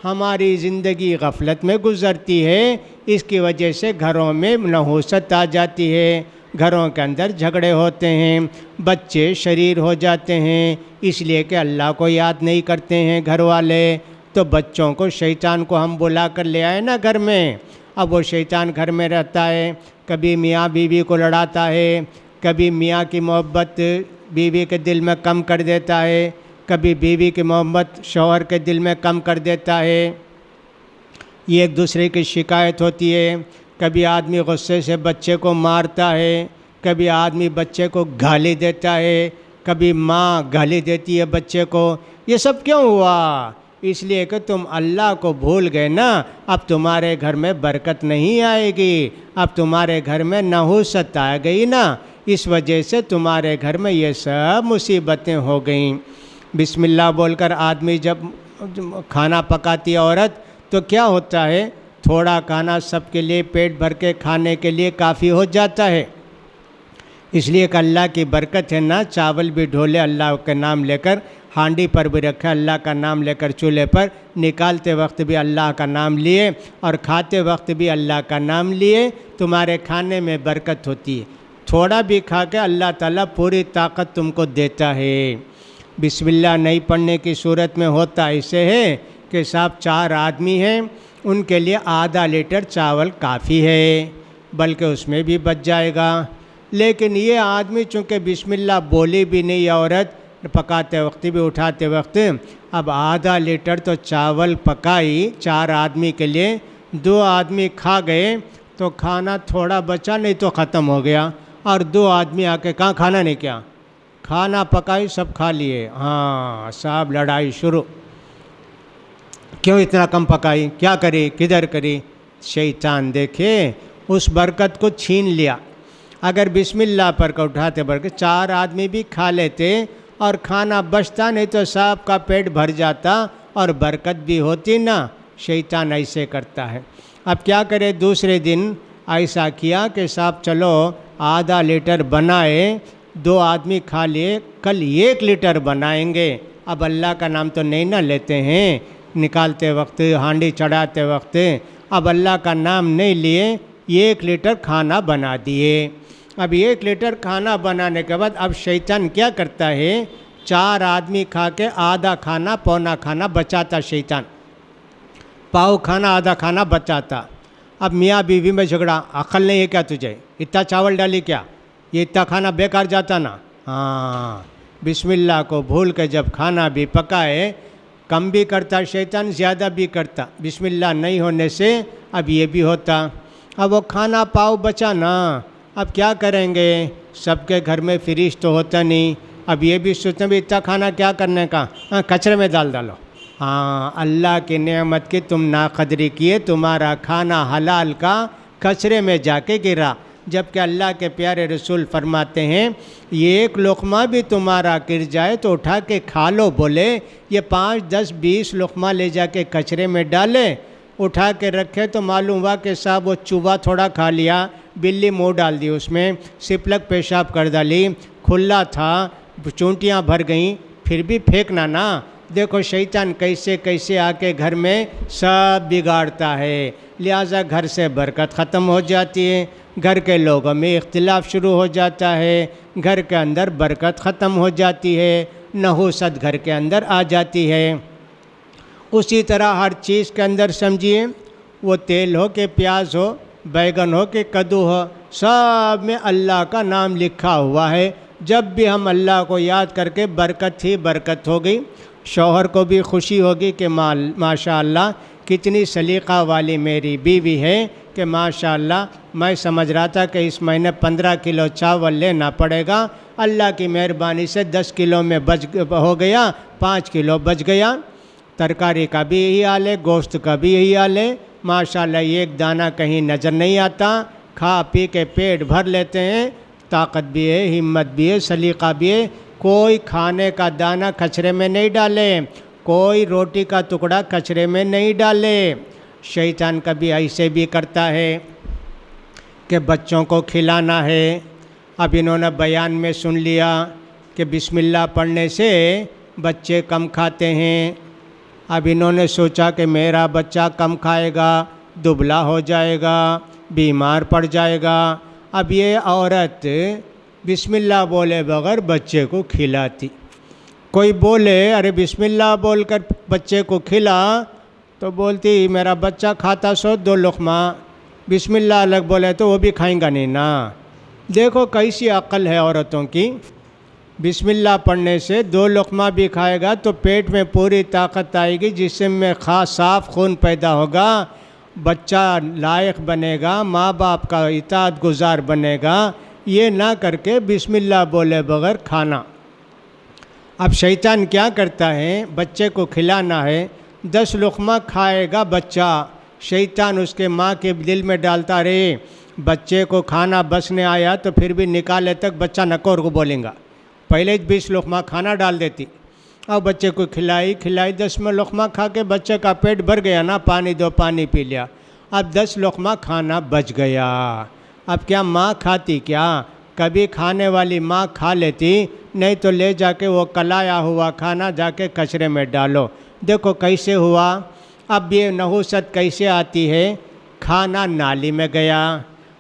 Speaker 2: ہماری زندگی غفلت میں گزرتی ہے، اس کی وجہ سے گھروں میں نحوست آ جاتی ہے، گھروں کے اندر جھگڑے ہوتے ہیں، بچے شریر ہو جاتے ہیں، اس لیے کہ اللہ کو یاد نہیں کرتے ہیں گھر والے۔ تو بچوں کو شیطان کو ہم بلا کر لے آئے نا گھر میں، اب وہ شیطان گھر میں رہتا ہے، کبھی میاں بیوی کو لڑاتا ہے، کبھی میاں کی محبت بیوی کے دل میں کم کر دیتا ہے، کبھی بیوی کی محبت شوہر کے دل میں کم کر دیتا ہے، یہ ایک دوسرے کی شکایت ہوتی ہے۔ کبھی آدمی غصے سے بچے کو مارتا ہے، کبھی آدمی بچے کو گالی دیتا ہے، کبھی ماں گالی دیتی ہے بچے کو۔ یہ سب کیوں ہوا؟ اس لیے کہ تم اللہ کو بھول گئے نا، اب تمہارے گھر میں برکت نہیں آئے گی، اب تمہارے گھر میں نحوست آ گئی نا، اس وجہ سے تمہارے گھر میں یہ سب مصیبتیں ہو گئیں۔ بسم اللہ بول کر آدمی جب کھانا پکاتی ہے عورت تو کیا ہوتا ہے، تھوڑا کھانا سب کے لیے پیٹ بھر کے کھانے کے لیے کافی ہو جاتا ہے۔ اس لیے کہ اللہ کی برکت ہے نا، چاول بھی ڈھولے اللہ کے نام لے کر، ہانڈی پر بھی رکھا اللہ کا نام لے کر، چولہے پر نکالتے وقت بھی اللہ کا نام لیے اور کھاتے وقت بھی اللہ کا نام لیے، تمہارے کھانے میں برکت ہوتی ہے۔ تھوڑا بھی کھا کے اللہ تعالیٰ پوری طاقت تم کو دیتا ہے۔ بسم اللہ نہیں پڑھنے کی صورت میں ہوتا ایسے ہے کہ صاحب 4 آدمی ہیں، ان کے لیے آدھا لیٹر چاول کافی ہے، بلکہ اس میں بھی بچ جائے گا، لیکن یہ آدمی چونکہ بسم اللہ بولی بھی نہیں، عورت پکاتے وقت بھی اٹھاتے وقت، اب آدھا لیٹر تو چاول پکائی 4 آدمی کے لیے، 2 آدمی کھا گئے تو کھانا تھوڑا بچا، نہیں تو ختم ہو گیا، اور 2 آدمی آ کے کہاں کھانا نہیں کیا، کھانا پکائی سب کھا لیے، ہاں صاحب لڑائی شروع، کیوں اتنا کم پکائی، کیا کری، کدھر کری؟ شیطان دیکھے اس برکت کو چھین لیا۔ اگر بسم اللہ پر کا اٹھاتے برکت 4 آدمی بھی کھا لیتے اور کھانا بچتا، نہیں تو صاحب کا پیٹ بھر جاتا اور برکت بھی ہوتی نا، شیطان ایسے کرتا ہے۔ اب کیا کرے، دوسرے دن ایسا کیا کہ صاحب چلو آدھا لیٹر بنائے، 2 آدمی کھا لیے، کل 1 لیٹر بنائیں گے، اب اللہ کا نام تو نہیں نہ لیتے ہیں، نکالتے وقت ہانڈی چڑھاتے وقت اب اللہ کا نام نہیں لیے، 1 لیٹر کھانا بنا دیے۔ اب 1 لیٹر کھانا بنانے کے بعد اب شیطان کیا کرتا ہے، 4 آدمی کھا کے آدھا کھانا پونا کھانا بچاتا، شیطان پاؤ کھانا آدھا کھانا بچاتا۔ اب میاں بیوی میں جھگڑا، عقل نہیں ہے کیا تجھے، اتنا چاول ڈالی کیا، یہ اتنا کھانا بیکار جاتا نا، ہاں بسم اللہ کو بھول کے جب کھانا بھی پکائے، کم بھی کرتا شیطان، زیادہ بھی کرتا، بسم اللہ نہیں ہونے سے اب یہ بھی ہوتا۔ اب وہ کھانا پاؤ بچا نا، اب کیا کریں گے، سب کے گھر میں فریج تو ہوتا نہیں، اب یہ بھی سوچتے بھی اتنا کھانا کیا کرنے کا، کچرے میں ڈال ڈالو، ہاں اللہ کی نعمت کی تم ناقدری کیے، تمہارا کھانا حلال کا کچرے میں جا کے گرا، جبکہ اللہ کے پیارے رسول فرماتے ہیں یہ 1 لقمہ بھی تمہارا گر جائے تو اٹھا کے کھا لو، بولے یہ 5 10 20 لقمہ لے جا کے کچرے میں ڈالے، اٹھا کے رکھے تو معلوم ہوا کہ صاحب وہ چوہا تھوڑا کھا لیا، بلی منہ ڈال دی اس میں، سپلک پیشاب کر ڈالی، کھلا تھا، چونٹیاں بھر گئیں، پھر بھی پھینکنا نا۔ دیکھو شیطان کیسے کیسے آ کے گھر میں سب بگاڑتا ہے، لہٰذا گھر سے برکت ختم ہو جاتی ہے، گھر کے لوگوں میں اختلاف شروع ہو جاتا ہے، گھر کے اندر برکت ختم ہو جاتی ہے، نحوست گھر کے اندر آ جاتی ہے۔ اسی طرح ہر چیز کے اندر سمجھیے، وہ تیل ہو کہ پیاز ہو، بیگن ہو کہ کدو ہو، سب میں اللہ کا نام لکھا ہوا ہے، جب بھی ہم اللہ کو یاد کر کے برکت ہی برکت ہو گئی۔ شوہر کو بھی خوشی ہوگی کہ ماشاء اللہ کتنی سلیقہ والی میری بیوی ہے، کہ ماشاء اللہ میں سمجھ رہا تھا کہ اس مہینے 15 کلو چاول لینا پڑے گا، اللہ کی مہربانی سے 10 کلو میں ہو گیا، 5 کلو بچ گیا۔ ترکاری کا بھی یہی حال ہے، گوشت کا بھی یہی حال ہے، ماشاءاللہ ایک دانہ کہیں نظر نہیں آتا، کھا پی کے پیٹ بھر لیتے ہیں، طاقت بھی ہے، ہمت بھی ہے، سلیقہ بھی ہے، کوئی کھانے کا دانہ کچرے میں نہیں ڈالے، کوئی روٹی کا ٹکڑا کچرے میں نہیں ڈالے۔ شیطان کبھی ایسے بھی کرتا ہے کہ بچوں کو کھلانا ہے، اب انہوں نے بیان میں سن لیا کہ بسم اللہ پڑھنے سے بچے کم کھاتے ہیں، اب انہوں نے سوچا کہ میرا بچہ کم کھائے گا، دبلا ہو جائے گا، بیمار پڑ جائے گا، اب یہ عورت بسم اللہ بولے بغیر بچے کو کھلاتی، کوئی بولے ارے بسم اللہ بول کر بچے کو کھلا تو بولتی میرا بچہ کھاتا سو 2 لقمہ، بسم اللہ الگ بولے تو وہ بھی کھائیں گا نہیں نا۔ دیکھو کیسی عقل ہے عورتوں کی، بسم اللہ پڑھنے سے 2 لقمہ بھی کھائے گا تو پیٹ میں پوری طاقت آئے گی، جسم میں خاص صاف خون پیدا ہوگا، بچہ لائق بنے گا، ماں باپ کا اطاعت گزار بنے گا، یہ نہ کر کے بسم اللہ بولے بغیر کھانا۔ اب شیطان کیا کرتا ہے، بچے کو کھلانا ہے، 10 لقمہ کھائے گا بچہ، شیطان اس کے ماں کے دل میں ڈالتا رہے بچے کو کھانا بسنے آیا تو پھر بھی نکالے تک بچہ نکور کو بولیں گا، پہلے 20 لقمہ کھانا ڈال دیتی، اور بچے کو کھلائی 10 لقمہ کھا کے بچے کا پیٹ بھر گیا نا، پانی دو پانی پی لیا، اب 10 لقمہ کھانا بچ گیا۔ اب کیا ماں کھاتی؟ کیا کبھی کھانے والی ماں کھا لیتی؟ نہیں تو لے جا کے وہ کلایا ہوا کھانا جا کے کچرے میں ڈالو۔ دیکھو کیسے ہوا، اب یہ نحوست کیسے آتی ہے، کھانا نالی میں گیا،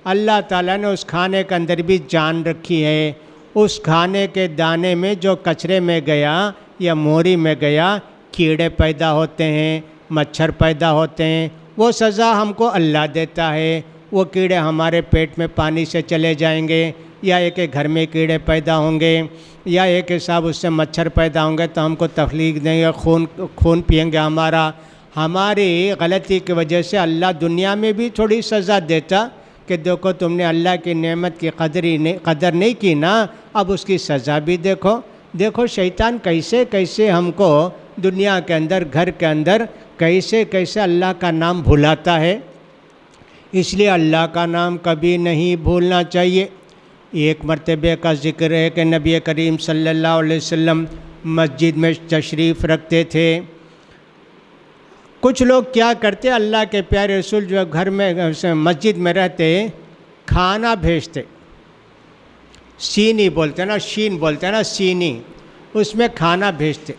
Speaker 2: اللہ تعالیٰ نے اس کھانے کے اندر بھی جان رکھی ہے، اس کھانے کے دانے میں جو کچرے میں گیا یا موری میں گیا کیڑے پیدا ہوتے ہیں، مچھر پیدا ہوتے ہیں، وہ سزا ہم کو اللہ دیتا ہے، وہ کیڑے ہمارے پیٹ میں پانی سے چلے جائیں گے، یا ایک گھر میں کیڑے پیدا ہوں گے، یا ایک حساب اس سے مچھر پیدا ہوں گے تو ہم کو تخلیق دیں گے، خون پئیں گے ہماری غلطی کی وجہ سے اللہ دنیا میں بھی تھوڑی سزا دیتا کہ دیکھو تم نے اللہ کی نعمت کی قدر نہیں کی نا، اب اس کی سزا بھی دیکھو شیطان کیسے ہم کو دنیا کے اندر گھر کے اندر کیسے اللہ کا نام بھلاتا ہے۔ اس لیے اللہ کا نام کبھی نہیں بھولنا چاہیے۔ ایک مرتبہ کا ذکر ہے کہ نبی کریم صلی اللہ علیہ وسلم مسجد میں تشریف رکھتے تھے، کچھ لوگ کیا کرتے، اللہ کے پیارے رسول جو گھر میں مسجد میں رہتے کھانا بھیجتے، سینی بولتے نا، شین بولتے نا، سینی، اس میں کھانا بھیجتے،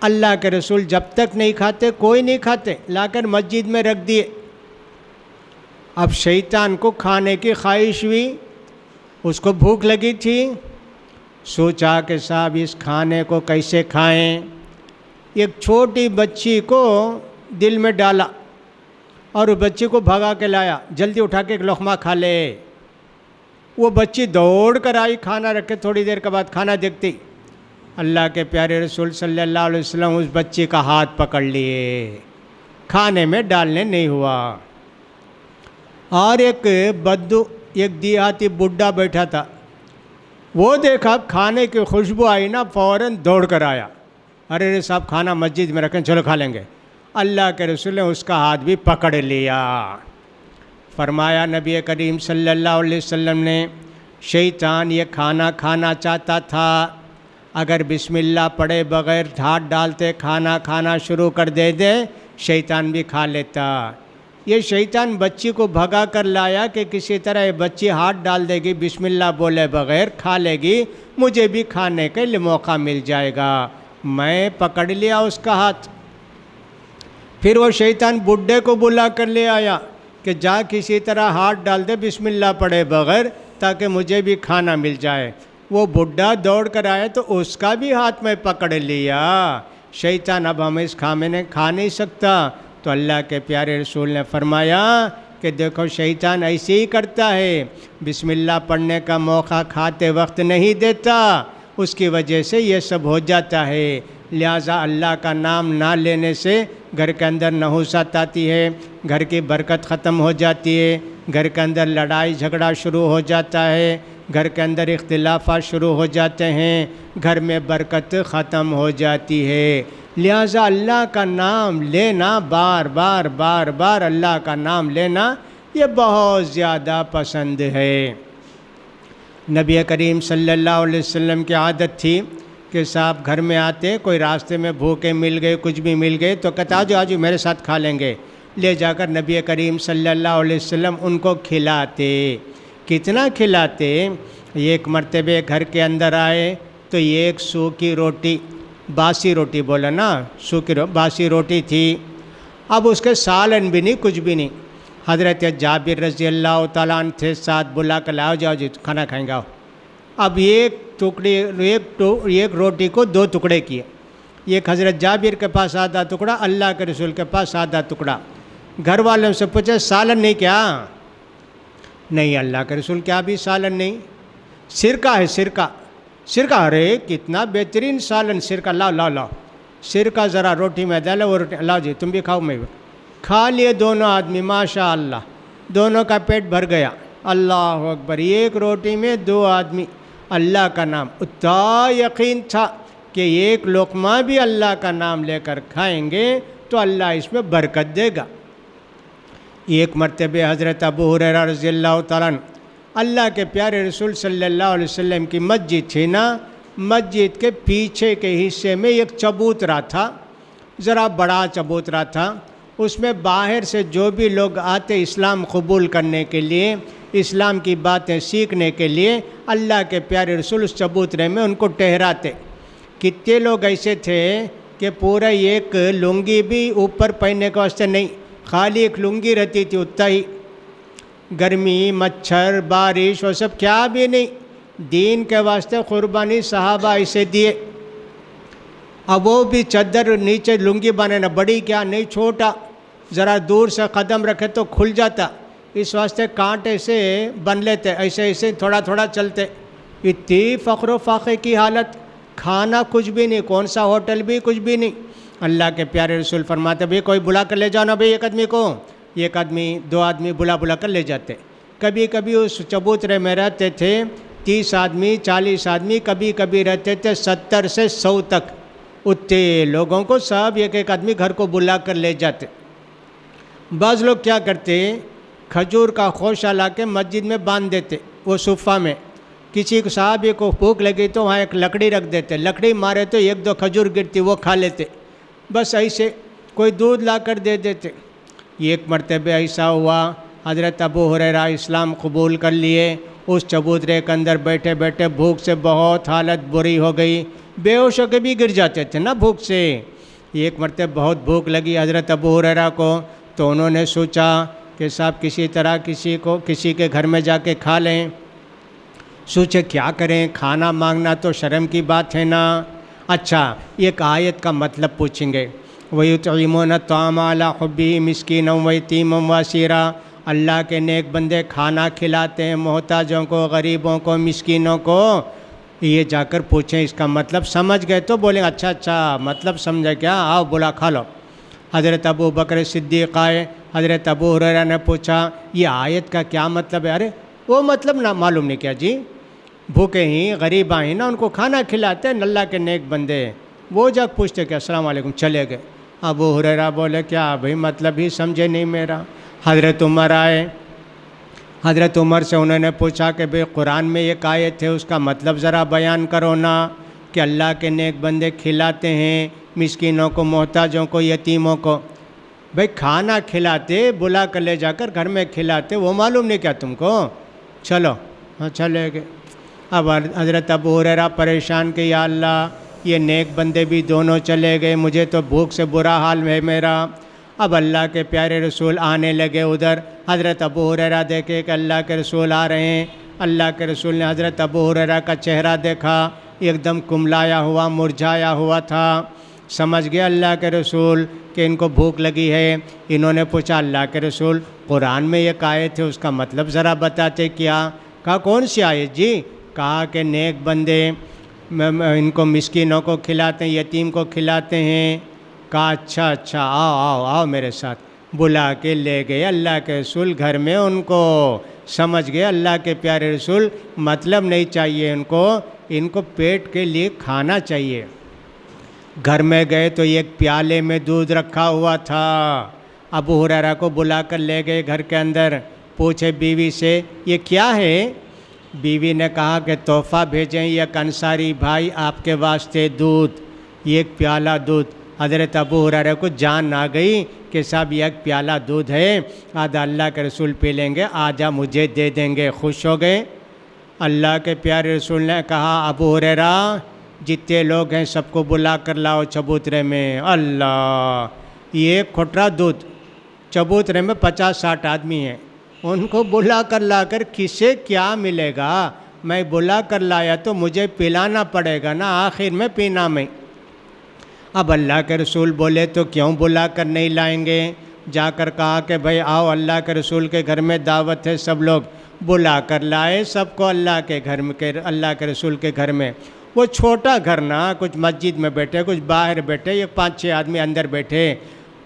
Speaker 2: اللہ کے رسول جب تک نہیں کھاتے کوئی نہیں کھاتے، لا کر مسجد میں رکھ دیے۔ اب شیطان کو کھانے کی خواہش ہوئی، اس کو بھوک لگی تھی، سوچا کہ صاحب اس کھانے کو کیسے کھائیں، ایک چھوٹی بچی کو دل میں ڈالا اور اس بچی کو بھگا کے لایا، جلدی اٹھا کے ایک لقمہ کھا لے۔ وہ بچی دوڑ کر آئی، کھانا رکھے تھوڑی دیر کے بعد کھانا دیکھتی، اللہ کے پیارے رسول صلی اللہ علیہ وسلم اس بچی کا ہاتھ پکڑ لیے، کھانے میں ڈالنے نہیں ہوا۔ اور ایک دیہاتی بڈھا بیٹھا تھا، وہ دیکھا کھانے کی خوشبو آئی نا، فوراً دوڑ کر آیا، ارے صاحب کھانا مسجد میں رکھیں، چلو کھا لیں گے۔ اللہ کے رسول نے اس کا ہاتھ بھی پکڑ لیا، فرمایا نبی کریم صلی اللہ علیہ وسلم نے، شیطان یہ کھانا کھانا چاہتا تھا، اگر بسم اللہ پڑھے بغیر ہاتھ ڈالتے کھانا شروع کر دے شیطان بھی کھا لیتا۔ یہ شیطان بچی کو بھگا کر لایا کہ کسی طرح یہ بچی ہاتھ ڈال دے گی، بسم اللہ بولے بغیر کھا لے گی، مجھے بھی کھانے کے لیے موقع مل جائے گا۔ میں پکڑ لیا اس کا ہاتھ، پھر وہ شیطان بڈھے کو بلا کر لے آیا کہ جا کسی طرح ہاتھ ڈال دے بسم اللہ پڑھے بغیر تاکہ مجھے بھی کھانا مل جائے۔ وہ بڈھا دوڑ کر آیا تو اس کا بھی ہاتھ میں پکڑ لیا۔ شیطان اب ہمیں اس کھانے کھا نہیں سکتا، تو اللہ کے پیارے رسول نے فرمایا کہ دیکھو شیطان ایسے ہی کرتا ہے، بسم اللہ پڑھنے کا موقع کھاتے وقت نہیں دیتا، اس کی وجہ سے یہ سب ہو جاتا ہے۔ لہٰذا اللہ کا نام نہ لینے سے گھر کے اندر نحوست آتی ہے، گھر کی برکت ختم ہو جاتی ہے، گھر کے اندر لڑائی جھگڑا شروع ہو جاتا ہے، گھر کے اندر اختلافات شروع ہو جاتے ہیں، گھر میں برکت ختم ہو جاتی ہے۔ لہٰذا اللہ کا نام لینا، بار بار اللہ کا نام لینا، یہ بہت زیادہ پسند ہے۔ نبی کریم صلی اللہ علیہ وسلم کی عادت تھی کہ صاحب گھر میں آتے، کوئی راستے میں بھوکے مل گئے، کچھ بھی مل گئے تو کہتا آجو میرے ساتھ کھا لیں گے، لے جا کر نبی کریم صلی اللہ علیہ وسلم ان کو کھلاتے۔ کتنا کھلاتے، ایک مرتبہ گھر کے اندر آئے تو ایک سوکھی روٹی، باسی روٹی بولا نا، باسی روٹی تھی، اب اس کے سالن بھی نہیں، کچھ بھی نہیں۔ حضرت جابر رضی اللہ تعالیٰ عنہ تھے، ساتھ بلا کر لاؤ جاؤ جی کھانا کھائیں گا۔ اب ایک روٹی کو 2 ٹکڑے کیے، ایک حضرت جابر کے پاس آدھا ٹکڑا، اللہ کے رسول کے پاس آدھا ٹکڑا۔ گھر والوں سے پوچھے سالن نہیں کیا؟ نہیں اللہ کے رسول کیا بھی سالن نہیں، سرکہ ہے، سرکہ، ارے کتنا بہترین سالن، سرکہ لاؤ، سرکہ ذرا روٹی میں ڈالو، وہ روٹی لاؤ جی تم بھی کھاؤ، میں بھی کھا لیے دونوں آدمی، ماشاء اللہ دونوں کا پیٹ بھر گیا۔ اللہ اکبر، ایک روٹی میں 2 آدمی، اللہ کا نام اتنا یقین تھا کہ ایک لقمہ بھی اللہ کا نام لے کر کھائیں گے تو اللہ اس میں برکت دے گا۔ ایک مرتبہ حضرت ابو ہریرہ رضی اللہ تعالیٰ عنہ، اللہ کے پیارے رسول صلی اللہ علیہ وسلم کی مسجد تھی نا، مسجد کے پیچھے کے حصے میں ایک چبوترا تھا، ذرا بڑا چبوترا تھا۔ اس میں باہر سے جو بھی لوگ آتے اسلام قبول کرنے کے لیے، اسلام کی باتیں سیکھنے کے لیے، اللہ کے پیارے رسول اس چبوترے میں ان کو ٹھہراتے۔ کتنے لوگ ایسے تھے کہ پورا ایک لنگی بھی اوپر پہننے کے واسطے نہیں، خالی ایک لنگی رہتی تھی، اتنا ہی، گرمی، مچھر، بارش وہ سب کیا بھی نہیں، دین کے واسطے قربانی صحابہ اسے دیے۔ اب وہ بھی چادر نیچے لنگی بنانا، بڑی کیا نہیں، چھوٹا، ذرا دور سے قدم رکھے تو کھل جاتا، اس واسطے کانٹے سے بن لیتے، ایسے ایسے تھوڑا تھوڑا چلتے۔ اتنی فقر و فاقے کی حالت، کھانا کچھ بھی نہیں، کون سا ہوٹل بھی کچھ بھی نہیں۔ اللہ کے پیارے رسول فرماتے بھئی کوئی بلا کر لے جاؤ نا بھئی ایک آدمی کو، ایک آدمی دو آدمی بلا کر لے جاتے۔ کبھی کبھی اس چبوترے میں رہتے تھے 30 آدمی 40 آدمی، کبھی کبھی رہتے تھے 70 سے 100 تک، اتنے لوگوں کو سب ایک ایک آدمی گھر کو بلا کر لے جاتے۔ بعض لوگ کیا کرتے، کھجور کا خوشہ لا کے مسجد میں باندھ دیتے، وہ صفہ میں، کسی کو صحابی کو بھوک لگی تو وہاں ایک لکڑی رکھ دیتے، لکڑی مارے تو ایک دو کھجور گرتی وہ کھا لیتے، بس ایسے۔ کوئی دودھ لا کر دے دیتے۔ ایک مرتبہ ایسا ہوا، حضرت ابو ہریرہ اسلام قبول کر لیے، اس چبوترے کے اندر بیٹھے بیٹھے بھوک سے بہت حالت بری ہو گئی، بے ہوش ہو کے بھی گر جاتے تھے نا بھوک سے۔ ایک مرتبہ بہت بھوک لگی حضرت ابو ہریرہ کو، تو انہوں نے سوچا کہ صاحب کسی طرح کسی کے گھر میں جا کے کھا لیں۔ سوچے کیا کریں، کھانا مانگنا تو شرم کی بات ہے نا۔ اچھا، ایک آیت کا مطلب پوچھیں گے، وَيُطْعِمُونَ الطَّعَامَ عَلَىٰ حُبِّهِ مِسْكِينًا وَيَتِيمًا وَأَسِيرًا، اللہ کے نیک بندے کھانا کھلاتے ہیں محتاجوں کو، غریبوں کو، مسکینوں کو۔ یہ جا کر پوچھیں اس کا مطلب، سمجھ گئے تو بولیں اچھا مطلب سمجھے کیا، آؤ بلا کھا لو۔ حضرت ابو بکر صدیق آئے، حضرت ابو ہریرہ نے پوچھا یہ آیت کا کیا مطلب ہے؟ ارے وہ مطلب نہ معلوم نہیں کیا جی، بھوکے ہی غریب آئیں نا ان کو کھانا کھلاتے ہیں اللہ کے نیک بندے۔ وہ جا پوچھتے کہ السلام علیکم، چلے گئے۔ ابو ہریرہ بولے کیا بھئی مطلب ہی سمجھے نہیں میرا۔ حضرت عمر آئے، حضرت عمر سے انہوں نے پوچھا کہ بھئی قرآن میں ایک آیت ہے اس کا مطلب ذرا بیان کرو نا، کہ اللہ کے نیک بندے کھلاتے ہیں مسکینوں کو، محتاجوں کو، یتیموں کو۔ بھئی کھانا کھلاتے، بلا کر لے جا کر گھر میں کھلاتے، وہ معلوم نہیں کیا تم کو؟ چلو، ہاں چلے گئے۔ اب حضرت ابو ہریرہ پریشان کہ یا اللہ یہ نیک بندے بھی دونوں چلے گئے، مجھے تو بھوک سے برا حال ہے میرا۔ اب اللہ کے پیارے رسول آنے لگے ادھر، حضرت ابو ہریرہ دیکھے کہ اللہ کے رسول آ رہے ہیں۔ اللہ کے رسول نے حضرت ابو ہریرہ کا چہرہ دیکھا، ایک دم کملایا ہوا، مرجھایا ہوا تھا۔ سمجھ گیا اللہ کے رسول کہ ان کو بھوک لگی ہے۔ انہوں نے پوچھا اللہ کے رسول قرآن میں ایک آیت ہے اس کا مطلب ذرا بتاتے کیا؟ کہا کون سی آیت جی؟ کہا کہ نیک بندے ان کو مسکینوں کو کھلاتے ہیں، یتیم کو کھلاتے ہیں۔ کہا اچھا آؤ میرے ساتھ، بلا کے لے گئے اللہ کے رسول گھر میں ان کو۔ سمجھ گئے اللہ کے پیارے رسول مطلب نہیں چاہیے ان کو پیٹ کے لیے کھانا چاہیے۔ گھر میں گئے تو ایک پیالے میں دودھ رکھا ہوا تھا، ابو ہریرہ کو بلا کر لے گئے گھر کے اندر۔ پوچھے بیوی سے یہ کیا ہے؟ بیوی نے کہا کہ تحفہ بھیجیں ایک انصاری بھائی آپ کے واسطے دودھ، ایک پیالہ دودھ۔ حضرت ابو ہریرہ کو جان آ گئی کہ صاحب ایک پیالہ دودھ ہے، آدھا اللہ کے رسول پی لیں گے، آدھا مجھے دے دیں گے۔ خوش ہو گئے۔ اللہ کے پیارے رسول نے کہا ابو ہریرہ جتنے لوگ ہیں سب کو بلا کر لاؤ چبوترے میں۔ اللہ، یہ کھوٹرا دودھ، چبوترے میں 50-60 آدمی ہیں، ان کو بلا کر لا کر کسے کیا ملے گا؟ میں بلا کر لایا تو مجھے پلانا پڑے گا نا، آخر میں پینا میں۔ اب اللہ کے رسول بولے تو کیوں بلا کر نہیں لائیں گے؟ جا کر کہا کہ بھائی آؤ اللہ کے رسول کے گھر میں دعوت ہے، سب لوگ بلا کر لائے سب کو اللہ کے گھر میں، اللہ کے رسول کے گھر میں۔ وہ چھوٹا گھر نا، کچھ مسجد میں بیٹھے، کچھ باہر بیٹھے، یہ 5-6 آدمی اندر بیٹھے۔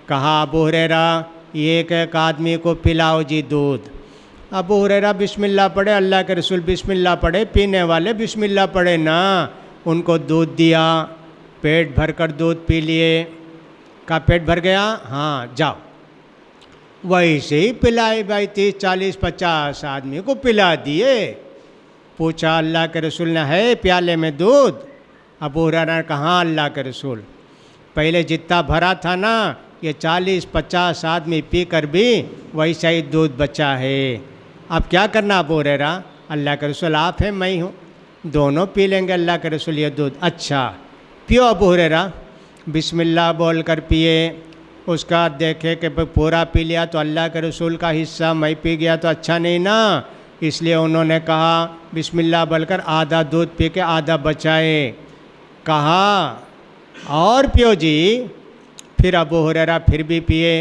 Speaker 2: کہا ابو ہریرہ ایک آدمی کو پلاؤ جی دودھ۔ ابو ہریرہ بسم اللہ پڑھے، اللہ کے رسول بسم اللہ پڑھے، پینے والے بسم اللہ پڑھے نا، ان کو دودھ دیا۔ پیٹ بھر کر دودھ پی لیے. کہا پیٹ بھر گیا؟ ہاں جاؤ. ویسے ہی پلائے بھائی 30 40 50 آدمی کو پلا دیے. پوچھا اللہ کے رسول نے ہے پیالے میں دودھ؟ ابو ہریرہ نے کہا ہاں اللہ کے رسول. پہلے جتنا بھرا تھا نا یہ 40 50 آدمی پی کر بھی ویسا ہی دودھ بچا ہے. اب کیا کرنا ابو ہریرہ؟ اللہ کے رسول آپ ہیں میں ہوں، دونوں پی لیں گے اللہ کے رسول یہ دودھ. اچھا پیو ابو ہریرہ. بسم اللہ بول کر پیے. اس کا دیکھے کہ پورا پی لیا تو اللہ کے رسول کا حصہ میں پی گیا تو اچھا نہیں نا، اس لیے انہوں نے کہا بسم اللہ بول کر آدھا دودھ پی کے آدھا بچائے. کہا اور پیو جی. پھر ابو ہریرہ پھر بھی پیے،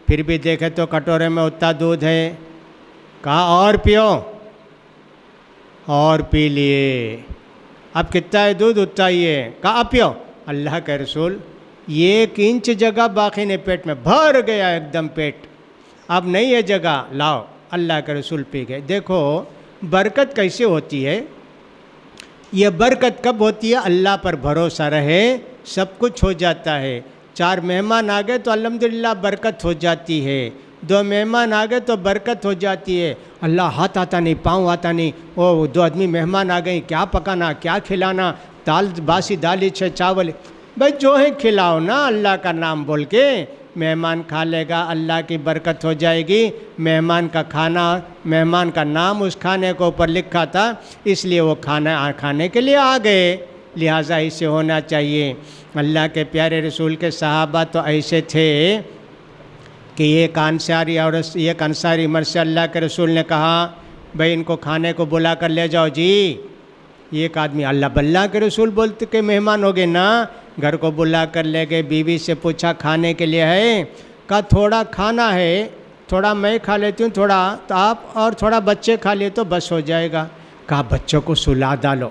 Speaker 2: پھر بھی دیکھے تو کٹورے میں اتنا دودھ ہے. کہا اور پیو، اور پی لیے. اب کتنا ہے دودھ؟ اتنا ہی ہے. کہا اب پیو. اللہ کے رسول 1 انچ جگہ باقی نہیں، پیٹ میں بھر گیا ایک دم پیٹ، اب نہیں ہے جگہ، لاؤ. اللہ کے رسول پی گئے. دیکھو برکت کیسے ہوتی ہے. یہ برکت کب ہوتی ہے؟ اللہ پر بھروسہ رہے سب کچھ ہو جاتا ہے. 4 مہمان آ گئے تو الحمدللہ برکت ہو جاتی ہے. 2 مہمان آ گئے تو برکت ہو جاتی ہے. اللہ ہاتھ آتا نہیں، پاؤں آتا نہیں، او 2 آدمی مہمان آ گئے، کیا پکانا، کیا کھلانا، دال باسی دال ہے چاول. بھائی جو ہے کھلاؤ نا اللہ کا نام بول کے. مہمان کھا لے گا اللہ کی برکت ہو جائے گی. مہمان کا کھانا، مہمان کا نام اس کھانے کو اوپر لکھا تھا اس لیے وہ کھانے کے لیے آ گئے. لہٰذا اسے ہونا چاہیے. اللہ کے پیارے رسول کے صحابہ تو ایسے تھے کہ ایک انصاری مرد سے اللہ کے رسول نے کہا بھائی ان کو کھانے کو بلا کر لے جاؤ جی. ایک آدمی اللہ کے رسول بولتے کہ مہمان ہو گئے نا، گھر کو بلا کر لے گئے. بیوی سے پوچھا کھانے کے لیے ہے؟ کہا تھوڑا کھانا ہے، تھوڑا میں کھا لیتی ہوں، تھوڑا تو آپ اور تھوڑا بچے کھا لیے تو بس ہو جائے گا. کہا بچوں کو سلا ڈالو.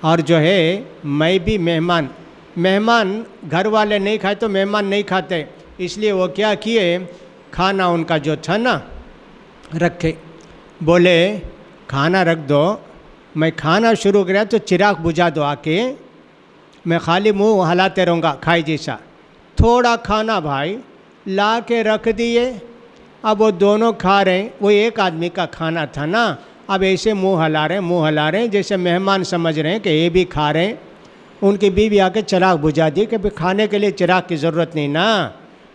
Speaker 2: اور جو ہے میں بھی مہمان گھر والے نہیں کھائے تو مہمان نہیں کھاتے، اس لیے وہ کیا کیے کھانا ان کا جو تھا نا رکھے. بولے کھانا رکھ دو، میں کھانا شروع کرا تو چراغ بجھا دو آ کے، میں خالی منہ ہلاتے رہوں گا کھائی جیسا. تھوڑا کھانا بھائی لا کے رکھ دیے. اب وہ دونوں کھا رہے ہیں، وہ ایک آدمی کا کھانا تھا نا، اب ایسے منہ ہلا رہے ہیں جیسے مہمان سمجھ رہے ہیں کہ یہ بھی کھا رہے ہیں. ان کی بیوی آ کے چراغ بجھا دی کہ کھانے کے لیے چراغ کی ضرورت نہیں نا،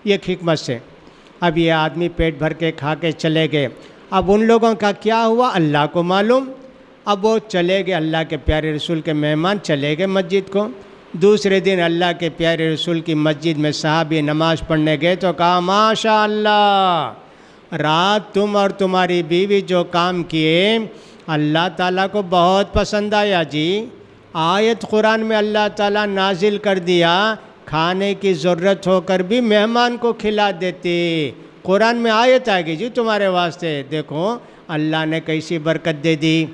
Speaker 2: یہ حکمت سے. اب یہ آدمی پیٹ بھر کے کھا کے چلے گئے. اب ان لوگوں کا کیا ہوا اللہ کو معلوم. اب وہ چلے گئے، اللہ کے پیارے رسول کے مہمان چلے گئے مسجد کو. دوسرے دن اللہ کے پیارے رسول کی مسجد میں صحابی نماز پڑھنے گئے تو کہا ماشاء اللہ رات تم اور تمہاری بیوی جو کام کیے اللہ تعالیٰ کو بہت پسند آیا جی. آیت قرآن میں اللہ تعالیٰ نازل کر دیا کھانے کی ضرورت ہو کر بھی مہمان کو کھلا دیتے. قرآن میں آیت آئے گی جی تمہارے واسطے. دیکھو اللہ نے کیسی برکت دے دی.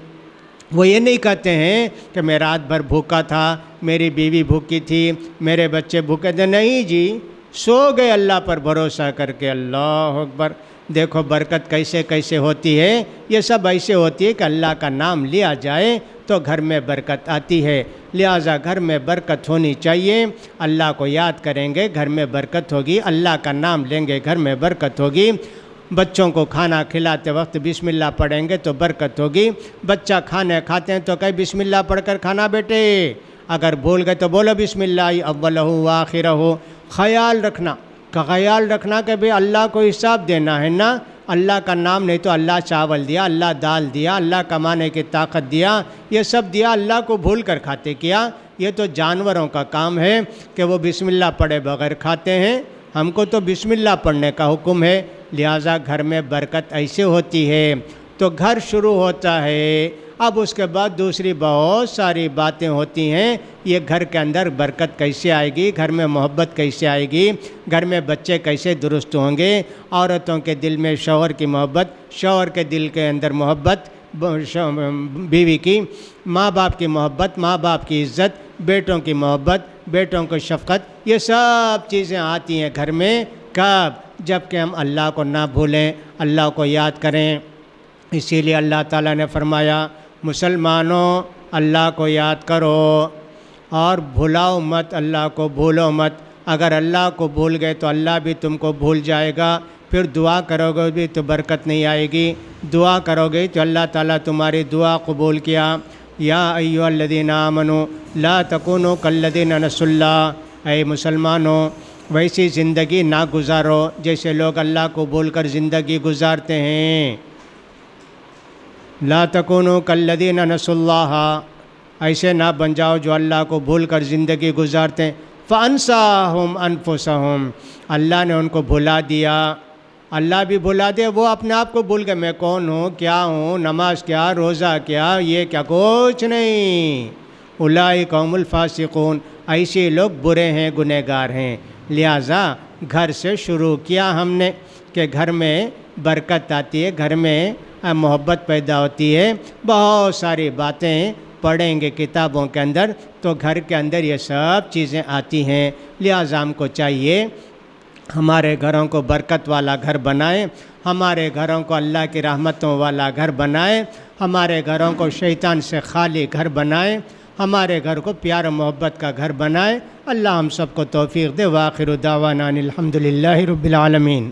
Speaker 2: وہ یہ نہیں کہتے ہیں کہ میں رات بھر بھوکا تھا، میری بیوی بھوکی تھی، میرے بچے بھوکے تھے. نہیں جی، سو گئے اللہ پر بھروسہ کر کے. اللہ اکبر. دیکھو برکت کیسے کیسے ہوتی ہے. یہ سب ایسے ہوتی ہے کہ اللہ کا نام لیا جائے تو گھر میں برکت آتی ہے. لہٰذا گھر میں برکت ہونی چاہیے. اللہ کو یاد کریں گے گھر میں برکت ہوگی، اللہ کا نام لیں گے گھر میں برکت ہوگی. بچوں کو کھانا کھلاتے وقت بسم اللہ پڑھیں گے تو برکت ہوگی. بچہ کھاتے ہیں تو کہیں بسم اللہ پڑھ کر کھانا بیٹے. اگر بھول گئے تو بولو بسم اللہ اولہ و آخرہ. خیال رکھنا کہ بھی اللہ کو حساب دینا ہے نا. اللہ کا نام نہیں تو اللہ چاول دیا، اللہ دال دیا، اللہ کمانے کی طاقت دیا، یہ سب دیا، اللہ کو بھول کر کھاتے کیا. یہ تو جانوروں کا کام ہے کہ وہ بسم اللہ پڑھے بغیر کھاتے ہیں. ہم کو تو بسم اللہ پڑھنے کا حکم ہے. لہٰذا گھر میں برکت ایسے ہوتی ہے. تو گھر شروع ہوتا ہے. اب اس کے بعد دوسری بہت ساری باتیں ہوتی ہیں. یہ گھر کے اندر برکت کیسے آئے گی، گھر میں محبت کیسے آئے گی، گھر میں بچے کیسے درست ہوں گے. عورتوں کے دل میں شوہر کی محبت، شوہر کے دل کے اندر محبت بیوی کی، ماں باپ کی محبت، ماں باپ کی عزت، بیٹوں کی محبت، بیٹوں کو شفقت. یہ سب چیزیں آتی ہیں گھر میں. کب؟ جب کہ ہم اللہ کو نہ بھولیں، اللہ کو یاد کریں. اسی لیے اللہ تعالیٰ نے فرمایا مسلمانوں اللہ کو یاد کرو. اور بھلاؤ مت، اللہ کو بھولو مت۔ اگر اللہ کو بھول گئے تو اللہ بھی تم کو بھول جائے گا، پھر دعا کرو گے بھی تو برکت نہیں آئے گی، دعا کرو گے تو اللہ تعالیٰ تمہاری دعا قبول کیا۔ یا ایھا الذین آمنوا لا تکونوا کالذین نسوا اللہ، اے مسلمانوں ویسی زندگی نہ گزارو جیسے لوگ اللہ کو بھول کر زندگی گزارتے ہیں۔ لا تکونوا کالذین نسوا اللہ، ایسے نہ بن جاؤ جو اللہ کو بھول کر زندگی گزارتے ہیں۔ فَأَنْسَاهُمْ أَنفُسَهُمْ، اللہ نے ان کو بھلا دیا، اللہ بھی بھلا دے، وہ اپنے آپ کو بھول گئے، میں کون ہوں، کیا ہوں، نماز کیا، روزہ کیا، یہ کیا، کچھ نہیں۔ اولئک هم الفاسقون، ایسے لوگ برے ہیں، گنہگار ہیں۔ لہٰذا گھر سے شروع کیا ہم نے کہ گھر میں برکت آتی ہے، گھر میں محبت پیدا ہوتی ہے، بہت ساری باتیں پڑھیں گے کتابوں کے اندر تو گھر کے اندر یہ سب چیزیں آتی ہیں۔ لہٰذا ہم کو چاہیے ہمارے گھروں کو برکت والا گھر بنائیں، ہمارے گھروں کو اللہ کی رحمتوں والا گھر بنائیں، ہمارے گھروں کو شیطان سے خالی گھر بنائیں، ہمارے گھر کو پیار و محبت کا گھر بنائیں۔ اللہ ہم سب کو توفیق دے۔ وآخر دعوانا ان الحمد للہ رب العالمین۔